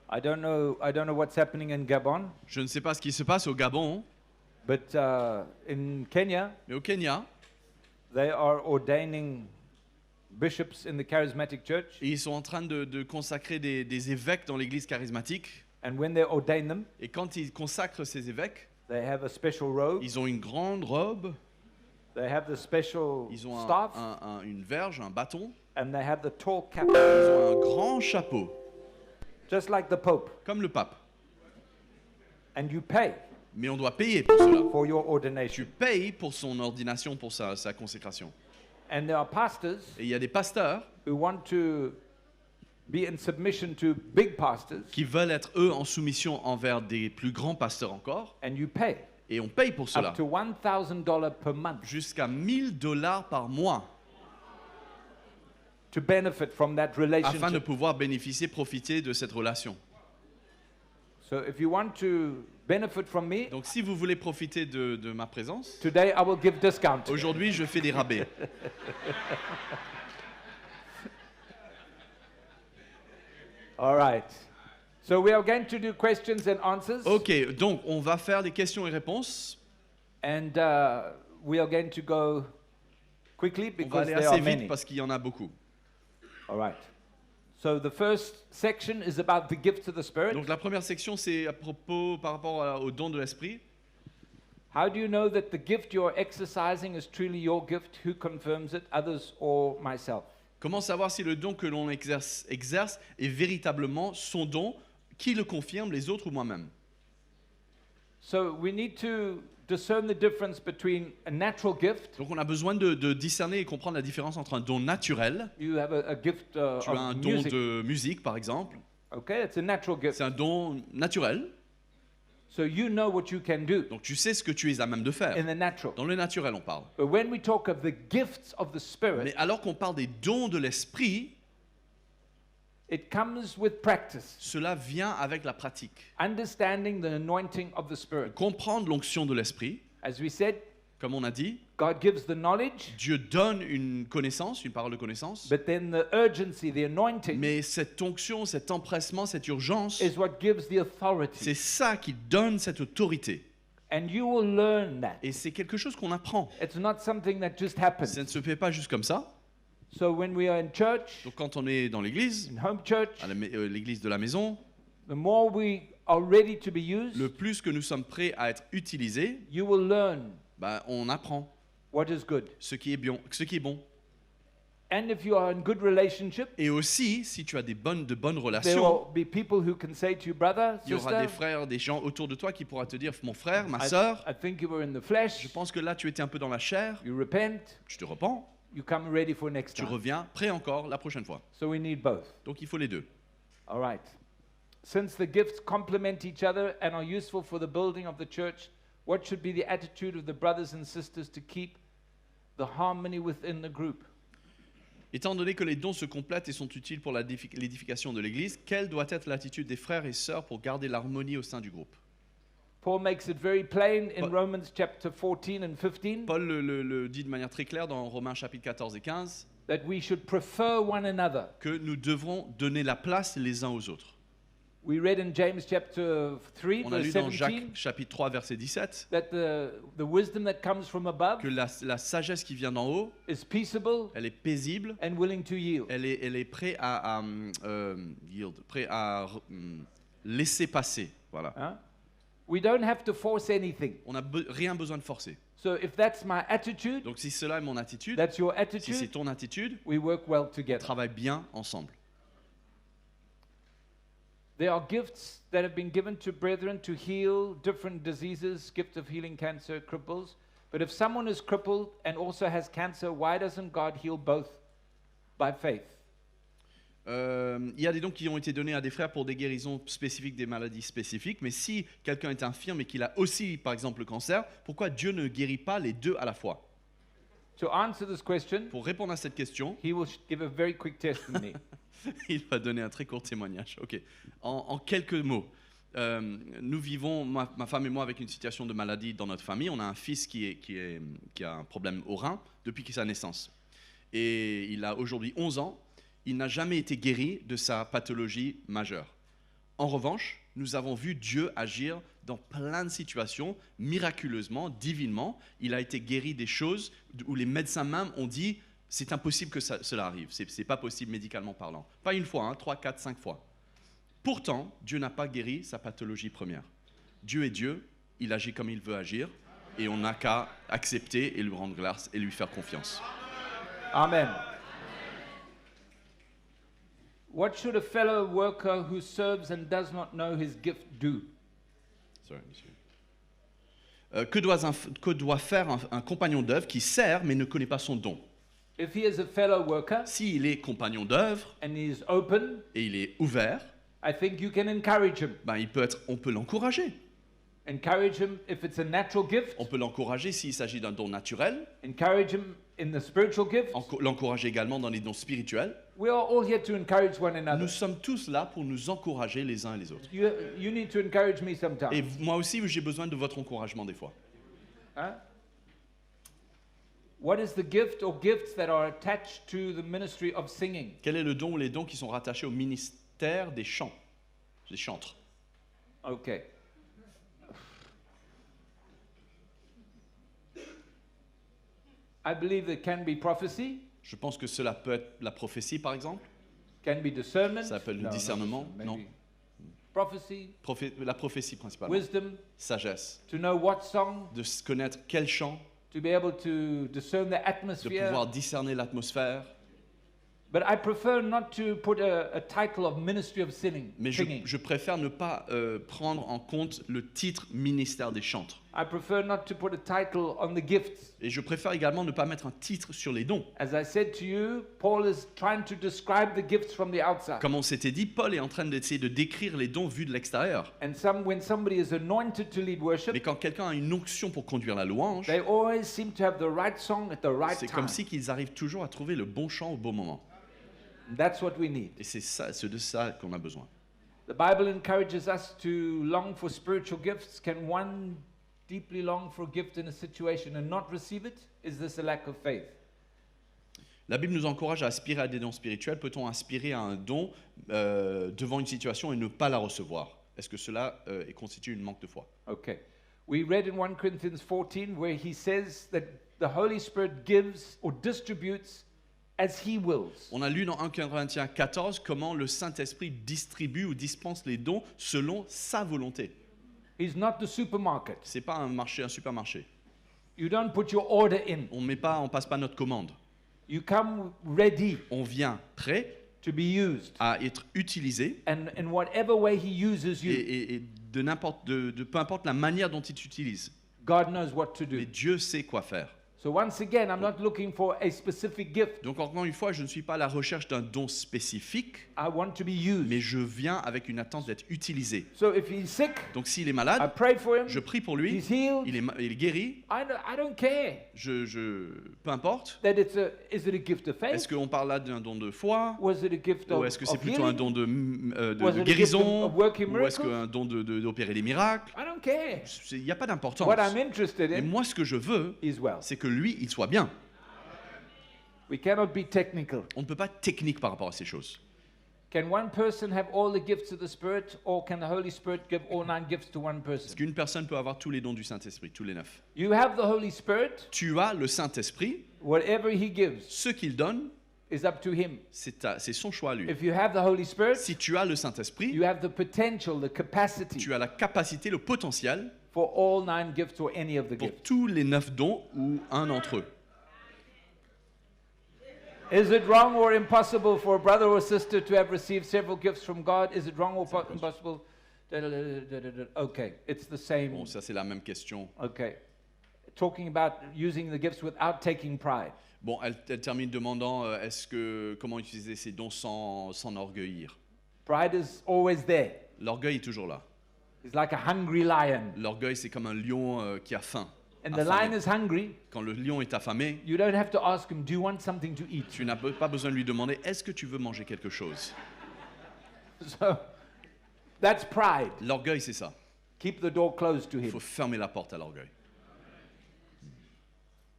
I don't know what's happening in Gabon, Je ne sais pas ce qui se passe au Gabon, but in Kenya, mais au Kenya, they are ordaining bishops in the charismatic church, et ils sont en train de consacrer des évêques dans l'église charismatique. and when they ordain them, Et quand ils consacrent ces évêques, they have a special robe, ils ont une grande robe, they have the special ils ont staff, une verge, un bâton, and they have the tall cap, ils ont un grand chapeau, just like the Pope, comme le pape. and you pay Mais on doit payer pour cela. for your Tu ordination. payes pour son ordination, pour sa consécration. And there are pastors Et il y a des pasteurs who want to be in submission to big pastors, qui veulent être, eux, en soumission envers des plus grands pasteurs encore. and you pay Et on paye pour cela. up to $1,000 per month Jusqu'à $1,000 par mois, to benefit from that afin de relationship. pouvoir bénéficier, profiter de cette relation. So if you want to benefit from me, Donc si vous voulez profiter de ma présence, today I will give discount. aujourd'hui je fais des rabais. All right. So we are going to do questions and answers, Ok, donc on va faire des questions et réponses. and we are going to go quickly On va because aller there assez are many. vite parce qu'il y en a beaucoup. All right. So the first section is about the gifts of the Spirit. Donc la première section c'est à propos par rapport au don de l'esprit. How do you know that the gift you're exercising is truly your gift? Who confirms it, others or myself? Comment savoir si le don que l'on exerce est véritablement son don? Qui le confirme, les autres ou moi-même? So we need to discern the difference between a natural gift. Donc on a besoin de discerner et comprendre la différence entre un don naturel. You have a gift Tu as un of don music. de musique par exemple. Okay, it's a natural gift. C'est un don naturel. So you know what you can do Donc tu sais ce que tu es à même de faire. in the natural. Dans le naturel on parle. But when we talk of the gifts of the Spirit, Mais alors qu'on parle des dons de l'esprit, it comes with practice. cela vient avec la pratique. Understanding the anointing of the Spirit. Comprendre l'onction de l'esprit, As we said, comme on a dit, God gives the knowledge, Dieu donne une connaissance, une parole de connaissance. but then the urgency, the anointing, Mais cette onction, cet empressement, cette urgence, is what gives the authority. c'est ça qui donne cette autorité. And you will learn that. Et c'est quelque chose qu'on apprend. It's not something that just happens. Ça ne se fait pas juste comme ça. So when we are in church, Donc quand on est dans l'église, in home church, à l'église de la maison, the more we are ready to be used, le plus que nous sommes prêts à être utilisés, you will learn on apprend what is good. ce qui est bon. And if you are in good relationship, Et aussi, si tu as de bonnes there relations, will be people who can say to you, brother, il y aura des sister, frères, des gens autour de toi qui pourront te dire, mon frère, ma sœur, I think you were in the flesh, je pense que là tu étais un peu dans la chair, you repent, tu te repens, you come ready for next tu time. reviens prêt encore la prochaine fois. So we need both. Donc il faut les deux. All right. Since the gifts complement each other and are useful for the building of the church, what should be the attitude of the brothers and sisters to keep the harmony within the group? Étant donné que les dons se complètent et sont utiles pour l'édification de l'Église, quelle doit être l'attitude des frères et sœurs pour garder l'harmonie au sein du groupe? Paul makes it very plain in Paul- Romans chapter 14 and 15 Paul le dit de manière très claire dans Romains chapitre 14 et 15, that we should prefer one another. que nous devrons donner la place les uns aux autres. We read in James chapter 3 On a lu verse dans 17 Jacques chapitre 3 verset 17 that the wisdom that comes from above que la sagesse qui vient d'en haut, is peaceable elle est paisible, and willing to yield. elle est prête à yield, prêt à laisser passer. Voilà. Huh? We don't have to force anything. On n'a rien besoin de forcer. So if that's my attitude, Donc si cela est mon attitude, that's your si c'est attitude, ton attitude, we work well on together. travaille bien ensemble. There are gifts that have been given to brethren to heal different diseases, gift of healing cancer, cripples. But if someone is crippled and also has cancer, why doesn't God heal both by faith? Il y a des dons qui ont été donnés à des frères pour des guérisons spécifiques, des maladies spécifiques, mais si quelqu'un est infirme et qu'il a aussi, par exemple, le cancer, pourquoi Dieu ne guérit pas les deux à la fois? To answer this question, Pour répondre à cette question, he will give a very quick testimony. il va donner un très court témoignage. Ok. En quelques mots, nous vivons, ma femme et moi, avec une situation de maladie dans notre famille. On a un fils qui a un problème au rein depuis sa naissance. Et il a aujourd'hui 11 ans. Il n'a jamais été guéri de sa pathologie majeure. En revanche, nous avons vu Dieu agir dans plein de situations, miraculeusement, divinement. Il a été guéri des choses où les médecins même ont dit c'est impossible que cela arrive. C'est pas possible médicalement parlant. Pas une fois, 3, 4, 5 fois. Pourtant, Dieu n'a pas guéri sa pathologie première. Dieu est Dieu, il agit comme il veut agir, et on n'a qu'à accepter et lui rendre grâce et lui faire confiance. Amen. What should a fellow worker who serves and does not know his gift do? Sorry, monsieur. Que doit faire un compagnon d'œuvre qui sert mais ne connaît pas son don? If he is a fellow worker S'il est compagnon d'œuvre and he is open, et il est ouvert, I think you can encourage him. on peut l'encourager. Encourage him if it's a natural gift. On peut l'encourager s'il s'agit d'un don naturel, Encourage him in the spiritual gift. l'encourager également dans les dons spirituels. We are all here to encourage one another. Nous sommes tous là pour nous encourager les uns et les autres. You need to encourage me Et sometimes. moi aussi, j'ai besoin de votre encouragement des fois. Huh? What is the gift or gifts that are attached to the ministry of singing? Quel est le don ou les dons qui sont rattachés au ministère des chants, des chantres? Okay. I believe there can be prophecy, Je pense que cela peut être la prophétie, par exemple. can be discernment. Ça s'appelle le No, discernement, maybe non. Prophecy, La prophétie principalement. wisdom, Sagesse. to know what song, De se connaître quel chant, to be able to discern the de atmosphere. pouvoir discerner l'atmosphère. But I prefer not to put a title of ministry of singing. Mais je préfère ne pas prendre en compte le titre ministère des chantres. I prefer not to put a title on the gifts. Et je préfère également ne pas mettre un titre sur les dons. As I said to you, Paul is trying to describe the gifts from the outside. Comme on s'était dit, Paul est en train d'essayer de décrire les dons vus de l'extérieur. And when somebody is anointed to lead worship, Mais quand quelqu'un a une onction pour conduire la louange, they always seem to have the right song at the right c'est time. comme si qu'ils arrivent toujours à trouver le bon chant au bon moment. That's what we need. Et c'est de ça qu'on a besoin. The Bible encourages us to long for spiritual gifts. Can one deeply long for a gift in a situation and not receive it? Is this a lack of faith? La Bible nous encourage à aspirer à des dons spirituels. Peut-on aspirer à un don devant une situation et ne pas la recevoir? Est-ce que cela constitue une manque de foi? Okay. We read in 1 Corinthians 14 where he says that the Holy Spirit gives or distributes as he wills. On a lu dans 1 Corinthiens 14 comment le Saint-Esprit distribue ou dispense les dons selon sa volonté. He's not the supermarket. C'est pas un supermarché. You don't put your order in. On passe pas notre commande. You come ready On vient prêt to be used. à être utilisé And in whatever way he uses you, et de peu importe la manière dont il t'utilise. God knows what to do. Mais Dieu sait quoi faire. So once again, I'm not looking for a specific gift. Donc encore une fois, je ne suis pas à la recherche d'un don spécifique, I want to be used. mais je viens avec une attente d'être utilisé. So if he's sick, Donc s'il est I malade, pray for him. je prie pour lui, He's healed. il est guéri, I don't care peu importe. that is it a gift of Est-ce faith? qu'on parle là d'un don de foi, Was it a gift of, ou est-ce que c'est of plutôt un healing? don de Was it a gift guérison, of working ou est-ce miracles? qu'un don d'opérer des miracles? I don't care. Il n'y a pas d'importance. What I'm interested Et in moi, ce que je veux, is well. c'est que lui, il soit bien. We cannot be technical. On ne peut pas être technique par rapport à ces choses. Can one person have all the gifts of the Spirit, or can the Holy Spirit give all 9 gifts to one person? Est-ce qu'une personne peut avoir tous les dons du Saint-Esprit, tous les 9? You have the Holy Spirit. Tu as le Saint-Esprit, Whatever he gives ce qu'il donne, is up to him. c'est son choix à lui. If you have the Holy Spirit, Si tu as le Saint-Esprit, you have the potential, the capacity tu as la capacité, le potentiel for all 9 gifts or any of the pour gifts. tous les 9 dons ou un d'entre eux. Is it wrong or impossible for a brother or sister to have received several gifts from God? Is it wrong or impossible? Okay, it's the same. Bon, ça c'est la même question. Okay. Talking about using the gifts without taking pride. Bon, elle termine demandant comment utiliser ces dons sans s'enorgueillir. Pride is always there. L'orgueil est toujours là. It's like a hungry lion. L'orgueil, c'est comme un lion qui a faim. And the Affamé. lion is hungry. Quand le lion est affamé, You don't have to ask him, do you want something to eat? tu n'as pas besoin de lui demander est-ce que tu veux manger quelque chose. So that's pride. L'orgueil, c'est ça. Keep the door closed to Il him. faut fermer la porte à l'orgueil.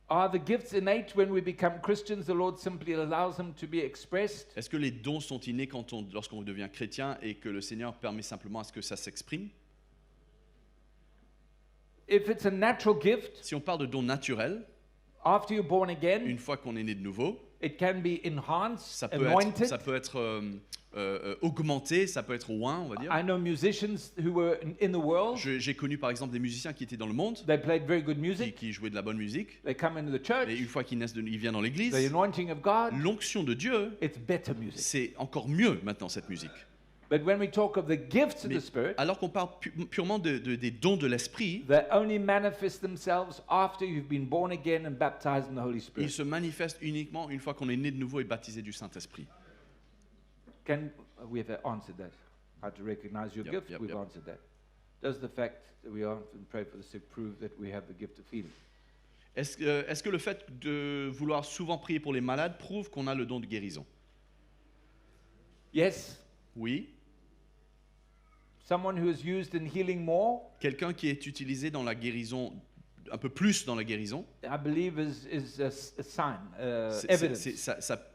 Are the gifts innate when we become Christians? The Lord simply allows them to be expressed. Est-ce que les dons sont innés lorsqu'on devient chrétien et que le Seigneur permet simplement à ce que ça s'exprime? If it's a natural gift, Si on parle de dons naturels, after you're born again, une fois qu'on est né de nouveau, it can be enhanced, ça anointed. peut être augmenté, ça peut être oint, on va dire. I know musicians who were in the world. J'ai connu par exemple des musiciens qui étaient dans le monde, They played very good music. qui jouaient de la bonne musique, They come into the church. et une fois qu'ils naissent, ils viennent dans l'église. The anointing of God, L'onction de Dieu, it's better music. c'est encore mieux maintenant cette musique. But when we talk of the gifts of Mais the Spirit, alors qu'on parle purement des dons de l'esprit, they only manifest themselves after you've been born again and baptized in the Holy ils Spirit. se manifestent uniquement une fois qu'on est né de nouveau et baptisé du Saint-Esprit. We have answered that. How to recognize your gift? We've Yep. answered that. Does the fact that we often pray for the sick prove that we have the gift of healing? Est-ce que le fait de vouloir souvent prier pour les malades prouve qu'on a le don de guérison? Yes. Oui. Someone who is used in healing more, Quelqu'un qui est utilisé dans la guérison, un peu plus dans la guérison, I believe is a sign, c'est- evidence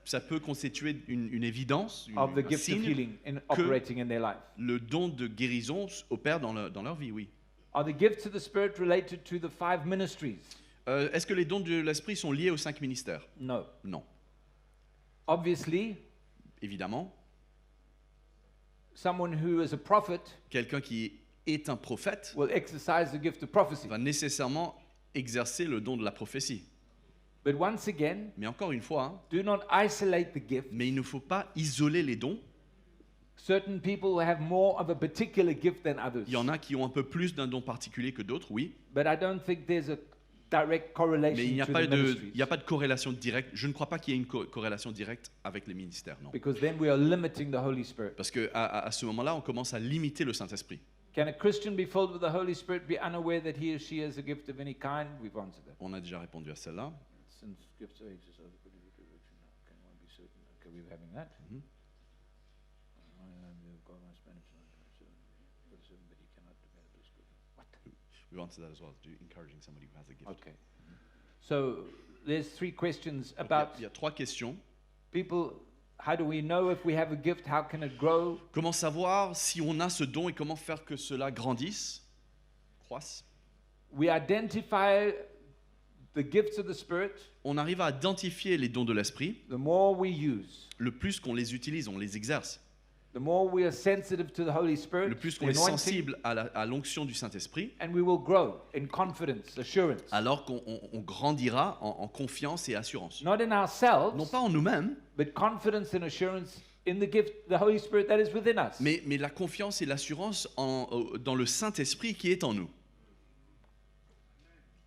ça peut constituer une évidence, of the un gift of signe. healing operating in their life. Le don de guérison opère dans leur vie, oui. Are the gifts of the Spirit related to the 5 ministries? Est-ce que les dons de l'esprit sont liés aux 5 ministères? No. Non. Obviously, Évidemment, someone who is a prophet quelqu'un qui est un prophète will exercise the gift of prophecy. va nécessairement exercer le don de la prophétie. But once again, Mais encore une fois, hein, do not isolate the gift. mais il ne faut pas isoler les dons. Certain people have more of a particular gift than others. Il y en a qui ont un peu plus d'un don particulier que d'autres, oui. But I don't think there's a direct Mais correlation il n'y a to pas the de, ministries. il n'y a pas de corrélation directe. Je ne crois pas qu'il y ait une corrélation directe avec les ministères, non. Because then we are limiting the Holy Spirit. Parce que à ce moment-là, on commence à limiter le Saint-Esprit. Can a Christian be filled with the Holy Spirit, be unaware that he or she has a gift of any kind? We've answered that. On a déjà répondu à celle-là. Since gifts are exercised according to the direction, can one be certain? Okay, we're having that. Mhm. God must manage but he cannot develop his good. What? We answered that as well. Encouraging somebody who has a gift. Okay. So there's 3 questions Donc, about il y a 3 questions. people. How do we know if we have a gift? How can it grow? Comment savoir si on a ce don et comment faire que cela grandisse, croisse? We identify the gifts of the Spirit On arrive à identifier les dons de l'esprit. the more we use. Le plus qu'on les utilise, on les exerce. The more we are sensitive to the Holy Spirit, Le plus the qu'on est anointing, sensible à l'onction du Saint-Esprit, and we will grow in confidence, assurance. alors qu'on grandira en confiance et assurance. Not in ourselves, Non pas en nous-mêmes, but confidence and assurance in the gift, the Holy Spirit that is within us. mais la confiance et l'assurance dans le Saint-Esprit qui est en nous.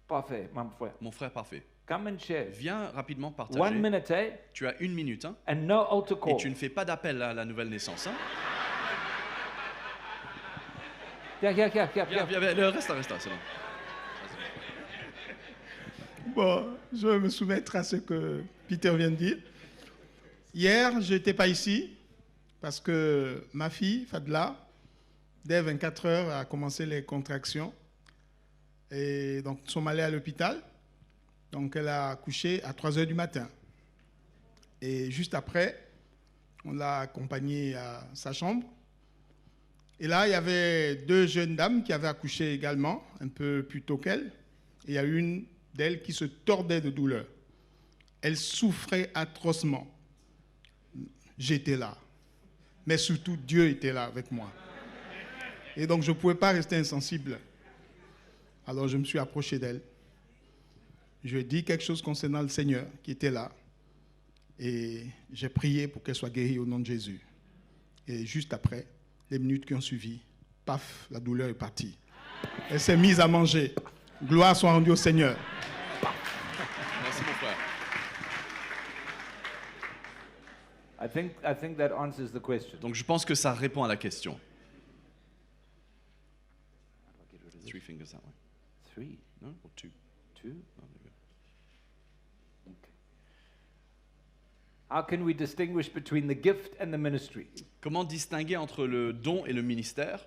Parfait, mon frère. Mon frère parfait. Come and share. Viens rapidement 1 partager. minute, eh? Tu as 1 minute, hein, And no altar et call. tu ne fais pas d'appel à la nouvelle naissance. Hein. Yeah. Viens, reste là, c'est bon. Bon, je vais me soumettre à ce que Peter vient de dire. Hier, je n'étais pas ici parce que ma fille, Fadla, dès 24 heures, a commencé les contractions. Et donc, nous sommes allés à l'hôpital. Donc, elle a accouché à 3 heures du matin. Et juste après, on l'a accompagnée à sa chambre. Et là, il y avait 2 jeunes dames qui avaient accouché également, un peu plus tôt qu'elle. Et il y a une d'elles qui se tordait de douleur. Elle souffrait atrocement. J'étais là. Mais surtout, Dieu était là avec moi. Et donc, je ne pouvais pas rester insensible. Alors, je me suis approché d'elle. Je lui ai dit quelque chose concernant le Seigneur qui était là. Et j'ai prié pour qu'elle soit guérie au nom de Jésus. Et juste après, les minutes qui ont suivi, paf, la douleur est partie. Elle s'est mise à manger. Gloire soit rendue au Seigneur. Merci mon frère. I think that answers the question. Donc je pense que ça répond à la question. 3 fingers that way. 3, No? Or 2? 2. No, there we go. Okay. How can we distinguish between the gift and the ministry? Comment distinguer entre le don et le ministère?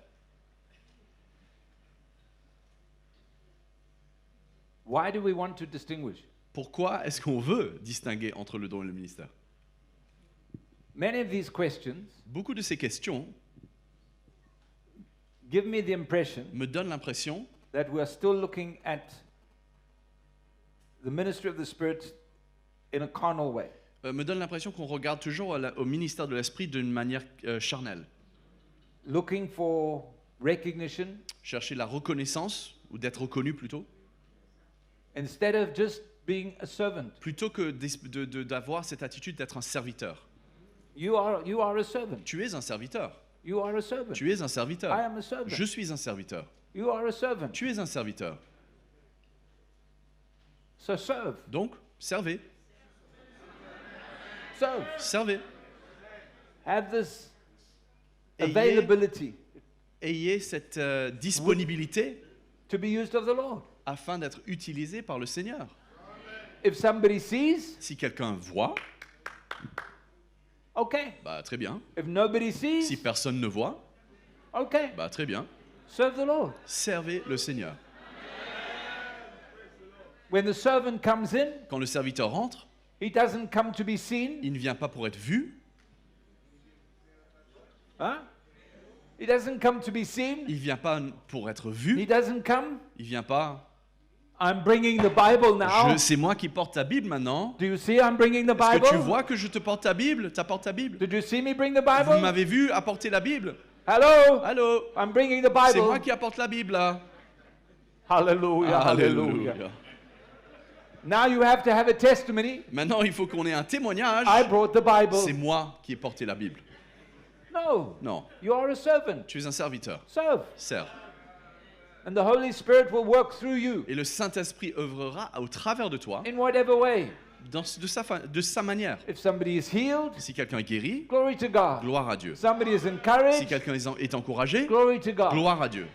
Why do we want to distinguish? Pourquoi est-ce qu'on veut distinguer entre le don et le ministère? Many of these questions Beaucoup de ces questions give me the impression me donnent l'impression that we are still looking at the ministry of the Spirit in a carnal way. me donnent l'impression qu'on regarde toujours au ministère de l'Esprit d'une manière charnelle. Looking for recognition Chercher la reconnaissance, ou d'être reconnu plutôt, instead of just being a servant. plutôt que d'avoir cette attitude d'être un serviteur. You are a servant. Tu es un serviteur. You are a servant. Tu es un serviteur. I am a servant. Je suis un serviteur. You are a servant. Tu es un serviteur. So serve. Donc, servez. Serve. Servez. Have this Ayez, availability ayez cette disponibilité to be used of the Lord. afin d'être utilisé par le Seigneur. If somebody sees, Si quelqu'un voit, okay. bah très bien. If nobody sees, Si personne ne voit, okay. bah très bien. Serve the Lord. Servez le Seigneur. When the servant comes in, Quand le serviteur rentre, he doesn't come to be seen. il ne vient pas pour être vu, Huh? He doesn't come to be seen. il ne vient pas pour être He vu, doesn't come. il ne vient pas. I'm bringing the Bible now. C'est moi qui porte ta Bible maintenant. Do you see I'm bringing the Est-ce Bible? que tu vois que je te porte ta Bible? T'apportes ta Bible? Did you see me bring the Vous Bible? m'avez vu apporter la Bible? Hello? Allô? I'm bringing the C'est moi Bible. qui apporte la Bible là. Hallelujah. Hallelujah. Now you have to have a testimony. Maintenant, il faut qu'on ait un témoignage. I brought the C'est Bible. moi qui ai porté la Bible. No. Non, You are a servant. tu es un serviteur. Serve. Sers. And the Holy Spirit will work through you Et le Saint-Esprit œuvrera au travers de toi in whatever way. de sa manière. If somebody is healed, Si quelqu'un est guéri, glory to God. gloire à Dieu. Somebody is Si encouraged, quelqu'un est encouragé, glory to God. gloire à Dieu.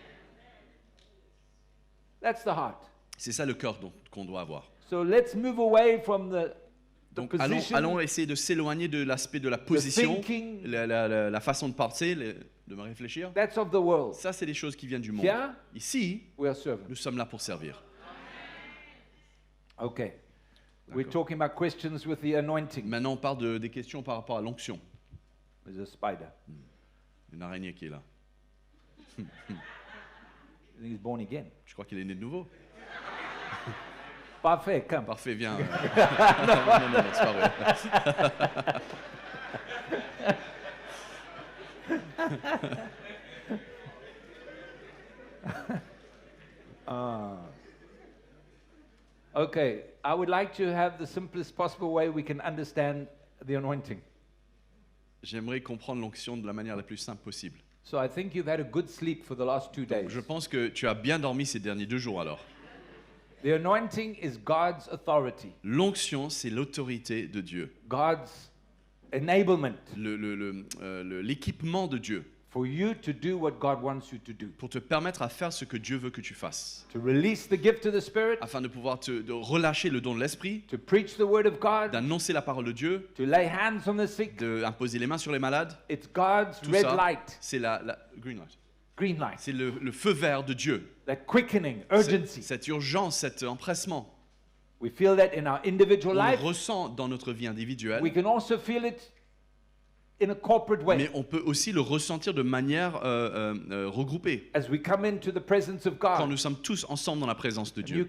That's the heart. C'est ça le cœur qu'on doit avoir. So let's move away from the Donc position, allons essayer de s'éloigner de l'aspect de la position, thinking. la façon de penser, de me réfléchir. That's of the world. Ça, c'est des choses qui viennent du monde. Here, Ici, we are servants. nous sommes là pour servir. Okay. We're D'accord. talking about questions with the anointing. Maintenant, on parle des questions par rapport à l'onction. There's a spider. Une araignée qui est là. I think he's born again. Je crois qu'il est né de nouveau. Parfait, come. Parfait, viens. non, c'est pas vrai. Okay, I would like to have the simplest possible way we can understand the anointing. J'aimerais comprendre l'onction de la manière la plus simple possible. So I think you've had a good sleep for the last 2 days. Je pense que tu as bien dormi ces derniers 2 jours alors. The anointing is God's authority, L'onction, c'est l'autorité de Dieu. God's enablement L'équipement de Dieu for you to do what God wants you to do. pour te permettre à faire ce que Dieu veut que tu fasses. To release the gift of the Spirit, Afin de pouvoir de relâcher le don de l'esprit, to preach the word of God, d'annoncer la parole de Dieu, to lay hands on the sick. d'imposer les mains sur les malades. It's God's Tout red ça, light, c'est la green light. green light, C'est le feu vert de Dieu. that quickening, urgency. Cette urgence, cet empressement. We feel that in our individual On le life. ressent dans notre vie individuelle, We can also feel it in a corporate way mais on peut aussi le ressentir de manière regroupée. as we come into the presence of Quand God. nous sommes tous ensemble dans la présence de And Dieu.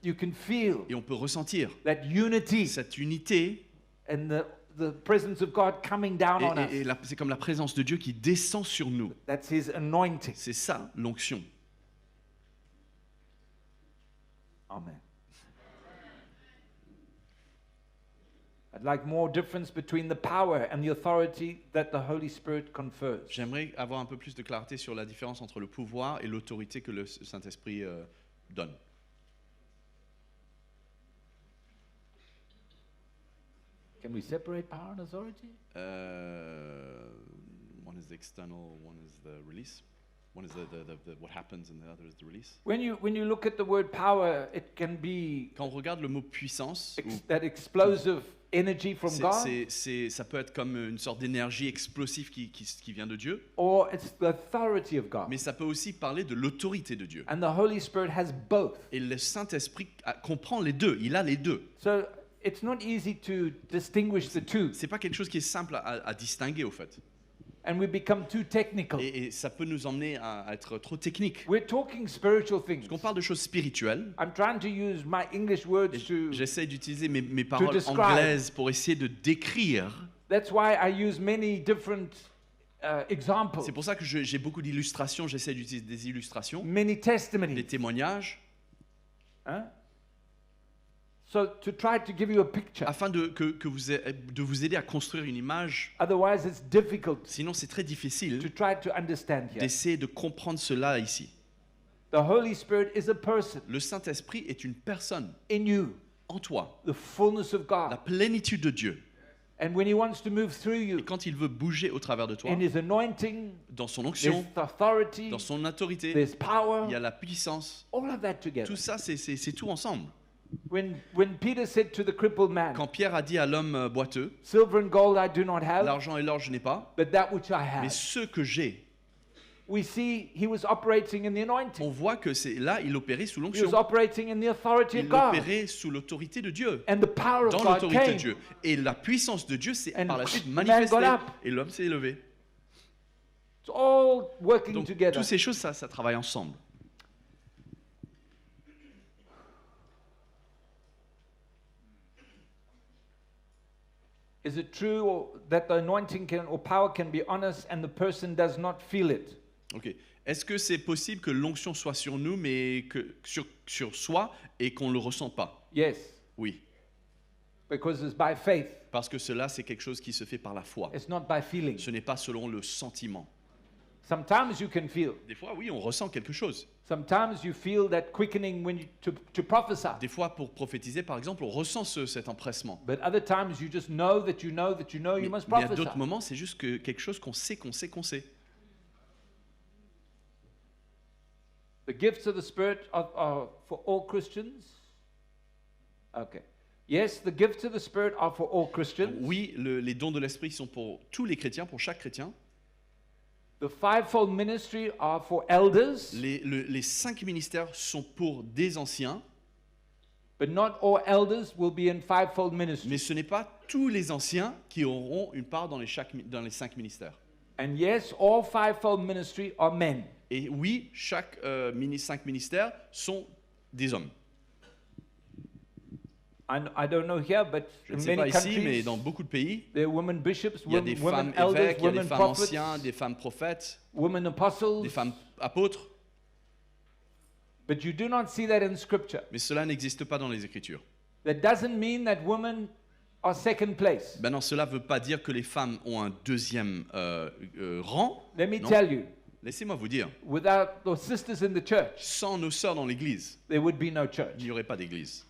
you can feel Et on peut ressentir that unity cette unité. and the presence of God coming down on us. C'est comme la présence de Dieu qui descend sur nous. That's His anointing. C'est ça l'onction. Amen. I'd like more difference between the power and the authority that the Holy Spirit confers. J'aimerais avoir un peu plus de clarté sur la différence entre le pouvoir et l'autorité que le Saint-Esprit donne. Can we separate power and authority? One is the external, one is the release. One is the what happens and the other is the release. When you look at the word power, it can be Quand on regarde le mot puissance, that explosive energy from God, Ça peut être comme une sorte d'énergie explosive qui vient de Dieu, or it's the authority of God. mais ça peut aussi parler de l'autorité de Dieu. And the Holy Spirit has both. Et le Saint-Esprit comprend les deux, il a les deux. So it's not easy to distinguish the two, C'est pas quelque chose qui est simple à distinguer au fait. and we become too technical. Et ça peut nous emmener à être trop technique. We're talking spiritual things. Parce qu'on parle de choses spirituelles, I'm trying to use my English et words to. j'essaie d'utiliser mes paroles describe. anglaises pour essayer de décrire. That's why I use many different examples, C'est pour ça que j'ai beaucoup d'illustrations, j'essaie d'utiliser des illustrations, many des testimonies. témoignages, Huh? So to try to give you a picture. afin de vous aider à construire une image. Otherwise, it's difficult Sinon, c'est très to difficile try to understand here. d'essayer de comprendre cela ici. The Holy Spirit is a person Le Saint-Esprit est une personne in you, en toi, the fullness of la God. plénitude de Dieu. And when He wants to move through Et you quand il veut bouger au travers de toi, in His anointing, dans son there's onction, authority, dans son autorité, there's power, il y a la puissance. all of that together. Tout ça, c'est tout ensemble. When Peter said to the crippled man, Quand Pierre a dit à l'homme boiteux, "Silver and gold I do not have, l'argent et l'or je n'ai pas, but that which I mais have," ce que j'ai, we see he was operating in the on anointing. voit que c'est là, il opérait sous He l'onction. was operating in the authority Il of God. opérait sous l'autorité de Dieu, And the power of dans God l'autorité de came. Dieu. Et la puissance de Dieu s'est And par la suite the man manifestée. got up. Et l'homme s'est élevé. It's all working Donc, together. toutes ces choses, ça travaille ensemble. Is it true that the anointing or power can be honest and the person does not feel it? Ok. Est-ce que c'est possible que l'onction soit sur nous, mais que sur soi, et qu'on ne le ressent pas? Yes, Oui. because it's by faith. Parce que cela, c'est quelque chose qui se fait par la foi. It's not by feeling. Ce n'est pas selon le sentiment. Sometimes you can feel. Des fois, oui, on ressent quelque chose. Sometimes you feel that quickening when you, to prophesy. Des fois, pour prophétiser, par exemple, on ressent cet empressement. But other times you just know that you know that you know you must Mais à prophesy. d'autres moments, c'est juste quelque chose qu'on sait. The gifts of the Spirit are for all Christians? Okay. Yes, the gifts of the Spirit are for all Christians. Oui, les dons de l'esprit sont pour tous les chrétiens, pour chaque chrétien. The fivefold ministry are for elders, Les 5 ministères sont pour des anciens, but not all elders will be in fivefold ministry. mais ce n'est pas tous les anciens qui auront une part dans les 5 ministères. And yes, all fivefold ministry are men. Et oui, chaque 5 ministères sont des hommes. I don't know here, but Je ne in sais pas many ici, mais countries, dans beaucoup de pays, there are women bishops, il y a des women femmes elders, évêques, il y a des women femmes prophets, anciens, des femmes prophètes, women apostles, des femmes apôtres, but you do not see that in Scripture. mais cela n'existe pas dans les Écritures. That doesn't mean that women are second place. Ben non, cela ne veut pas dire que les femmes ont un deuxième rang. Let me Non. tell you, Laissez-moi vous dire, without the sisters in the church, sans nos sœurs dans l'Église, there would be no church. il n'y aurait pas d'Église.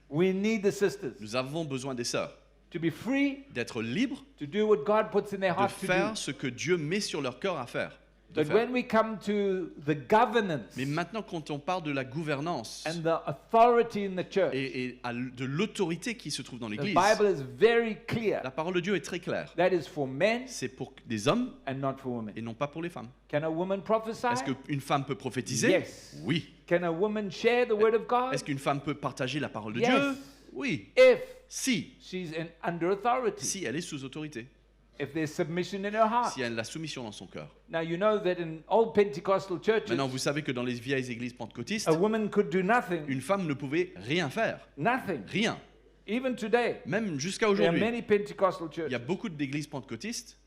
We need the sisters Nous avons besoin des sœurs, to be free, d'être libres, to do what God puts in their de heart to do. faire ce que Dieu met sur leur cœur à faire. de But faire. when we come to the governance Mais maintenant, quand on parle de la gouvernance and the authority in the church, de l'autorité qui se trouve dans the l'Église, Bible is very clear. la parole de Dieu est très claire. That is for men C'est pour des hommes and not for women. et non pas pour les femmes. Can a woman prophesy? Est-ce qu'une femme peut prophétiser? Yes. Oui. Can a woman share the word of God? Est-ce qu'une femme peut partager la parole de Yes. Dieu? Oui. If Si. she's under authority. Si elle est sous autorité. If there's submission in her heart. Si elle a la soumission dans son cœur. Now you know that in old Pentecostal churches, Maintenant, vous savez que dans les vieilles églises pentecôtistes, a woman could do nothing. une femme ne pouvait rien faire. Nothing. Rien. Even today, Même jusqu'à there are aujourd'hui. many Pentecostal Il y a churches. beaucoup d'églises pentecôtistes,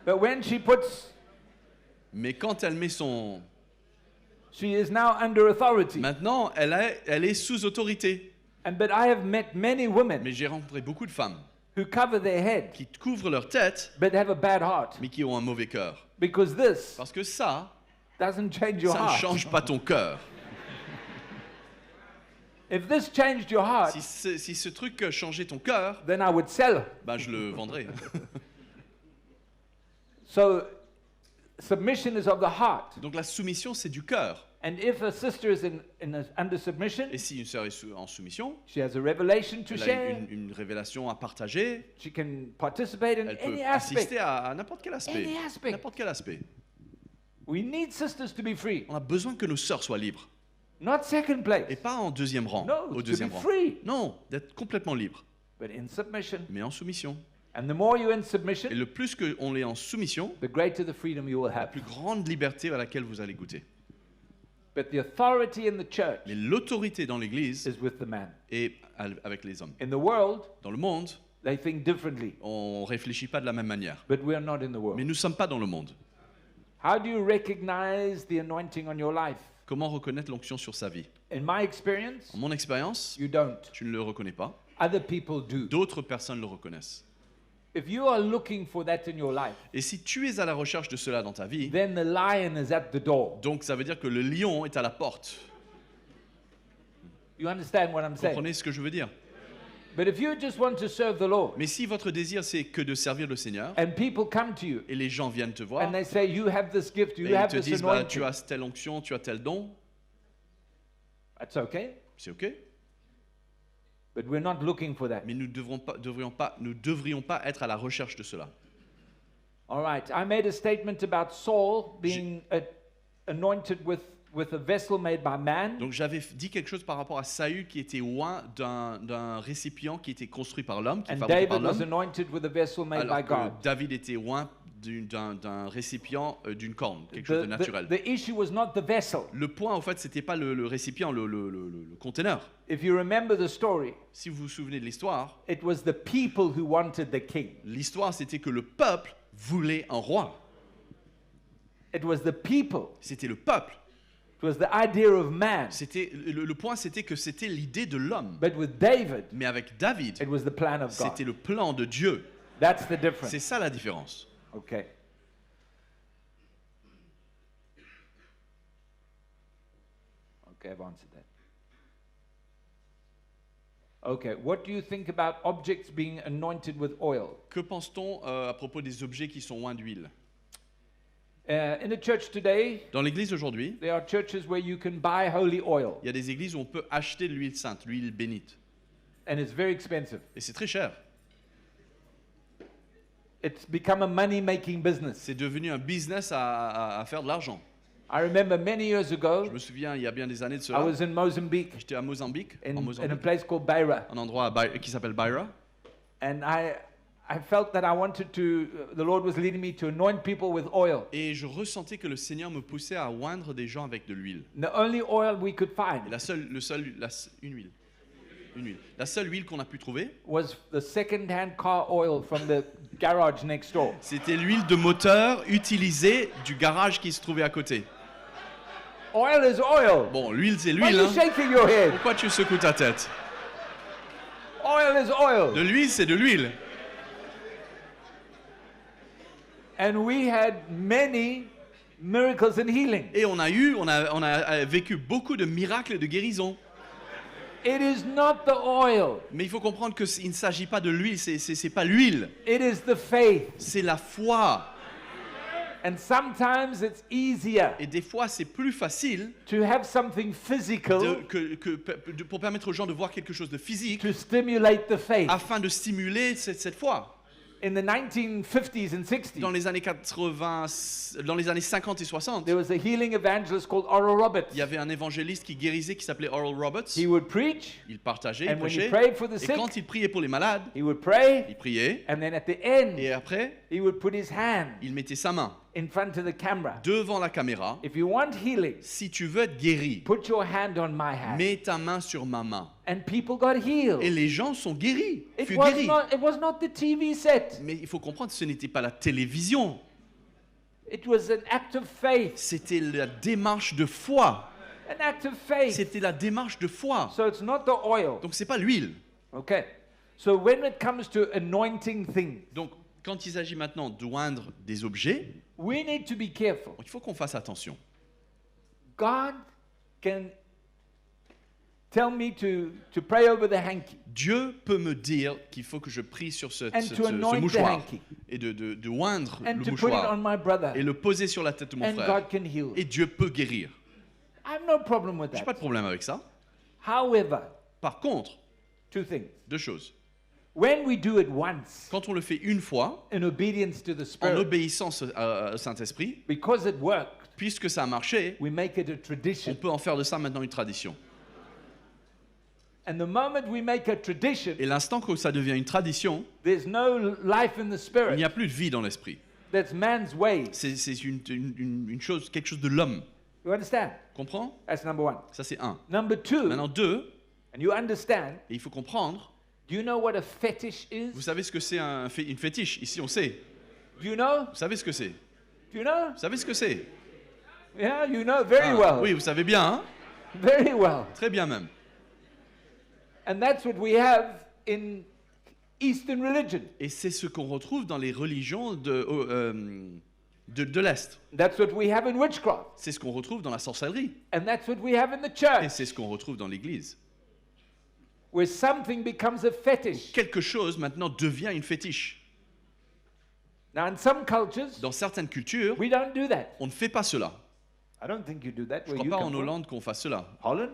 But when she puts, mais quand elle met son... she is now under authority. Maintenant, elle est sous autorité. But I have met many women Mais j'ai rencontré beaucoup de femmes who cover their head qui couvrent leur tête, but have a bad heart. mais qui ont un mauvais cœur. Because this Parce que ça doesn't change your ne heart. change pas ton cœur. If this changed your heart, Si ce truc changeait ton cœur, then I would sell. bah je le vendrais. So submission is of the heart. Donc la soumission, c'est du cœur. And if a sister is under submission, Et si une sœur est en soumission, she has a revelation to elle a share. une révélation à partager, She can participate in elle peut any aspect. assister à n'importe quel aspect. Any aspect. N'importe quel aspect. We need sisters to be free, On a besoin que nos sœurs soient libres. not second place, Et pas en deuxième rang. No, Au to deuxième be rang. free. Non, d'être complètement libre, but in submission. mais en soumission. And the more you're in Et submission, le plus qu'on est en soumission, the greater the freedom you will la have. plus grande liberté à laquelle vous allez goûter. But the authority in the church Mais l'autorité dans l'Église is with the man. est avec les hommes. In the world, Dans le monde, they think differently, on ne réfléchit pas de la même manière. but we are not in the Mais world. nous ne sommes pas dans le monde. How do you recognize the anointing on your life? Comment reconnaître l'onction sur sa vie? In my experience, En mon expérience, you don't. tu ne le reconnais pas. Other people do. D'autres personnes le reconnaissent. If you are looking for that in your life, Et si tu es à la recherche de cela dans ta vie, then the lion is at the door. donc ça veut dire que le lion est à la porte. You understand what I'm Vous saying? comprenez ce que je veux dire? But if you just want to serve the Lord, Mais si votre désir c'est que de servir le Seigneur, and people come to you et les gens viennent te voir, and they say, you have this gift, et you ils have te this disent, tu anointing, as telle onction, tu as tel don, that's okay. c'est ok. But we're not looking for that. Mais nous ne devrions pas être à la recherche de cela. All right. I made a statement about Saul being anointed with a vessel made by man. Donc j'avais dit quelque chose par rapport à Saül qui était oint d'un récipient qui était construit par l'homme, qui est And fabriqué par David was l'homme, anointed with a vessel made by alors God. que David était oint d'un récipient, d'une corne, quelque chose de naturel. The issue was not the vessel. Le point, en fait, c'était pas le récipient, le conteneur. If you remember the story, Si vous vous souvenez de l'histoire, it was the people who wanted the king. l'histoire c'était que le peuple voulait un roi. It was the people. C'était le peuple. It was the idea of man. C'était le point, c'était que c'était l'idée de l'homme. But with David, Mais avec David, it was the plan of God. c'était le plan de Dieu. That's the difference. C'est ça la différence. Okay. Okay, I've answered that. Okay, what do you think about objects being anointed with oil? Que pense-t-on à propos des objets qui sont oints d'huile? In the church today, Dans l'église aujourd'hui, there are churches where you can buy holy oil, il y a des églises où on peut acheter de l'huile sainte, l'huile bénite. and it's very expensive. Et c'est très cher. It's become a money-making business. C'est devenu un business à faire de l'argent. I remember many years ago, Je me souviens, il y a bien des années de I cela, was in Mozambique, j'étais à Mozambique, in a place called Beira, un endroit qui s'appelle Beira. and I felt that I wanted to, the Lord was leading me to anoint people with oil. Et je ressentais que le Seigneur me poussait à oindre des gens avec de l'huile. And the only oil we could Et find une huile. La seule huile qu'on a pu trouver, was the second-hand car oil from the garage next door. c'était l'huile de moteur utilisée du garage qui se trouvait à côté. Oil is oil. Bon, l'huile c'est Why are l'huile, you hein. shaking your head? Pourquoi tu secoues ta tête? Oil is oil. De l'huile, c'est de l'huile. And we had many miracles and healing. Et on a vécu beaucoup de miracles et de guérisons. It is not the oil. Mais il faut comprendre qu'il ne s'agit pas de l'huile, c'est pas l'huile, It is the faith. c'est la foi. And sometimes it's easier Et des fois, c'est plus facile to have something physical pour permettre aux gens de voir quelque chose de physique to stimulate the faith. afin de stimuler cette foi. In the 1950s and 60s, Dans les années 80, dans les années 50 et 60, there was a healing evangelist called Oral Roberts. il y avait un évangéliste qui guérissait qui s'appelait Oral Roberts. He would preach, Il partageait, il and when he prêchait. prayed for the Et sick, quand il priait pour les malades, he would pray, il priait. and then at the end, Et après, he would put his hand il mettait sa main in front of the camera. devant la caméra. If you want healing, Si tu veux être guéri, put your hand on my hand. mets ta main sur ma main. And people got healed. Et les gens sont guéris, It furent was guéris. not the TV set. Mais il faut comprendre, ce n'était pas la télévision. It was an act of faith. C'était la démarche de foi. An act of faith. C'était la démarche de foi. So it's not the oil. Donc c'est pas l'huile. Okay. So when it comes to anointing things, Donc quand il s'agit maintenant d'oindre des objets, we need to be careful. il faut qu'on fasse attention. God can tell me to pray over the hanky Dieu peut me dire qu'il faut que je prie sur ce and to anoint the mouchoir hanky et de oindre and le to put it on mouchoir my brother, et le poser sur la tête de mon and frère. God can heal. Et Dieu peut guérir. I have no problem with J'ai that. pas de problème avec ça. However, Par contre, two things. deux choses. When we do it once Quand on le fait une fois, in obedience to the en Spirit, obéissance au Saint-Esprit, because it worked, puisque ça a marché, we make it a on tradition. peut en faire de ça maintenant une tradition. And the moment we make a tradition, Et l'instant que ça devient une tradition, there's no life in the il n'y Spirit. a plus de vie dans l'esprit. That's man's ways. C'est une chose, quelque chose de l'homme. You understand? Comprends? That's number one. Ça c'est un. Number two, Maintenant deux, and you understand, et il faut comprendre, do you know what a fetish is? vous savez ce que c'est une fétiche? Ici on sait. Do you know? Vous savez ce que c'est? Do you know? Vous savez ce que c'est? Yeah, you know very Ah, well. oui, vous savez bien, hein? Very well. Très bien même. And that's what we have in Eastern religion. Et c'est ce qu'on retrouve dans les religions de l'Est. That's what we have in witchcraft. C'est ce qu'on retrouve dans la sorcellerie. And that's what we have in the Et church, c'est ce qu'on retrouve dans l'Église. where something becomes a fetish. Quelque chose maintenant devient une fétiche. Now, in some cultures, Dans certaines cultures, we don't do that. on ne fait pas cela. I don't think you do that Je where ne you crois pas come en from. Hollande qu'on fasse cela. Holland?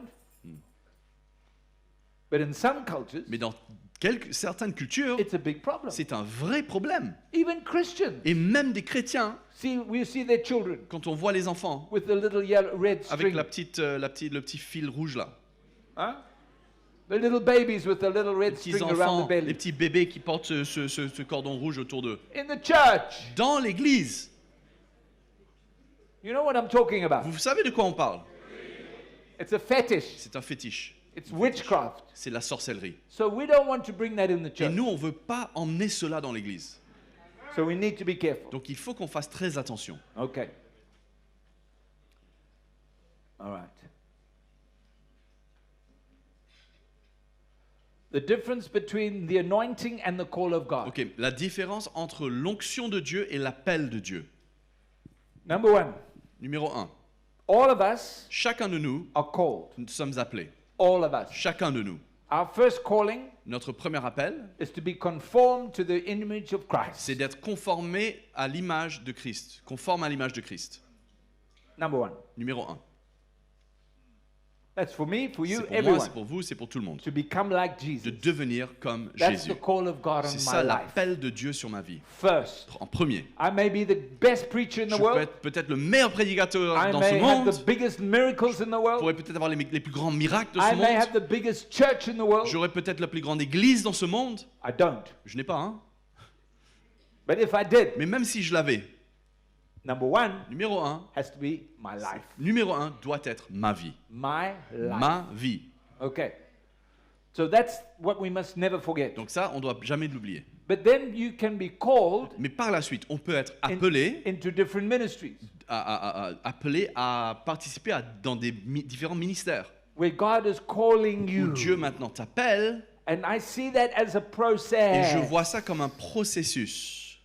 But in some cultures, Mais dans certaines cultures, it's a big problem. c'est un vrai problème. Even Christians. Et même des chrétiens, We see their children quand on voit les enfants with the little yellow, red avec string. le petit fil rouge là, Huh? The little babies with the little red les petits string around enfants, the les belly. petits bébés qui portent ce cordon rouge autour d'eux. In the church. Dans l'église, You know what I'm talking about? vous savez de quoi on parle? It's a fetish. C'est un fétiche. It's witchcraft. C'est la sorcellerie. So we don't want to bring that in the Et church. nous, on ne veut pas emmener cela dans l'église. So we need to be careful. Donc il faut qu'on fasse très attention. Okay. All right. The difference between the anointing and the call of God. Ok, la différence entre l'onction de Dieu et l'appel de Dieu. Number one, Numéro 1. all of us Chacun de nous, are called. nous sommes appelés. All of us. Chacun de nous. Our first calling Notre premier appel, is to be conformed to the image of Christ. c'est d'être conformé à l'image de Christ. Conforme à l'image de Christ. Number one. Numéro 1. That's for me, for you, C'est pour moi, everyone. c'est pour vous, c'est pour tout le monde. To become like De Jesus. devenir comme That's Jésus. the call of God C'est on ça my life. l'appel de Dieu sur ma vie. First, En premier. I may be the best preacher in Je the peux world. être peut-être le meilleur prédicateur I dans ce may have monde. the biggest miracles in the Je world. pourrais peut-être avoir les plus grands miracles de I ce may have monde. the biggest church in the world. J'aurais peut-être la plus grande église dans ce monde. I don't. Je n'ai pas, hein. But if I did, Mais même si je l'avais, number one numéro 1, has to be my life. numéro 1 doit être ma vie. My life. Ma vie. Okay. So that's what we must never forget. Donc ça, on ne doit jamais l'oublier. But then you can be called Mais par la suite, on peut être appelé into different ministries appelé à participer dans des différents ministères. where God is calling Où you. Dieu maintenant t'appelle. And I see that as a Et process. je vois ça comme un processus.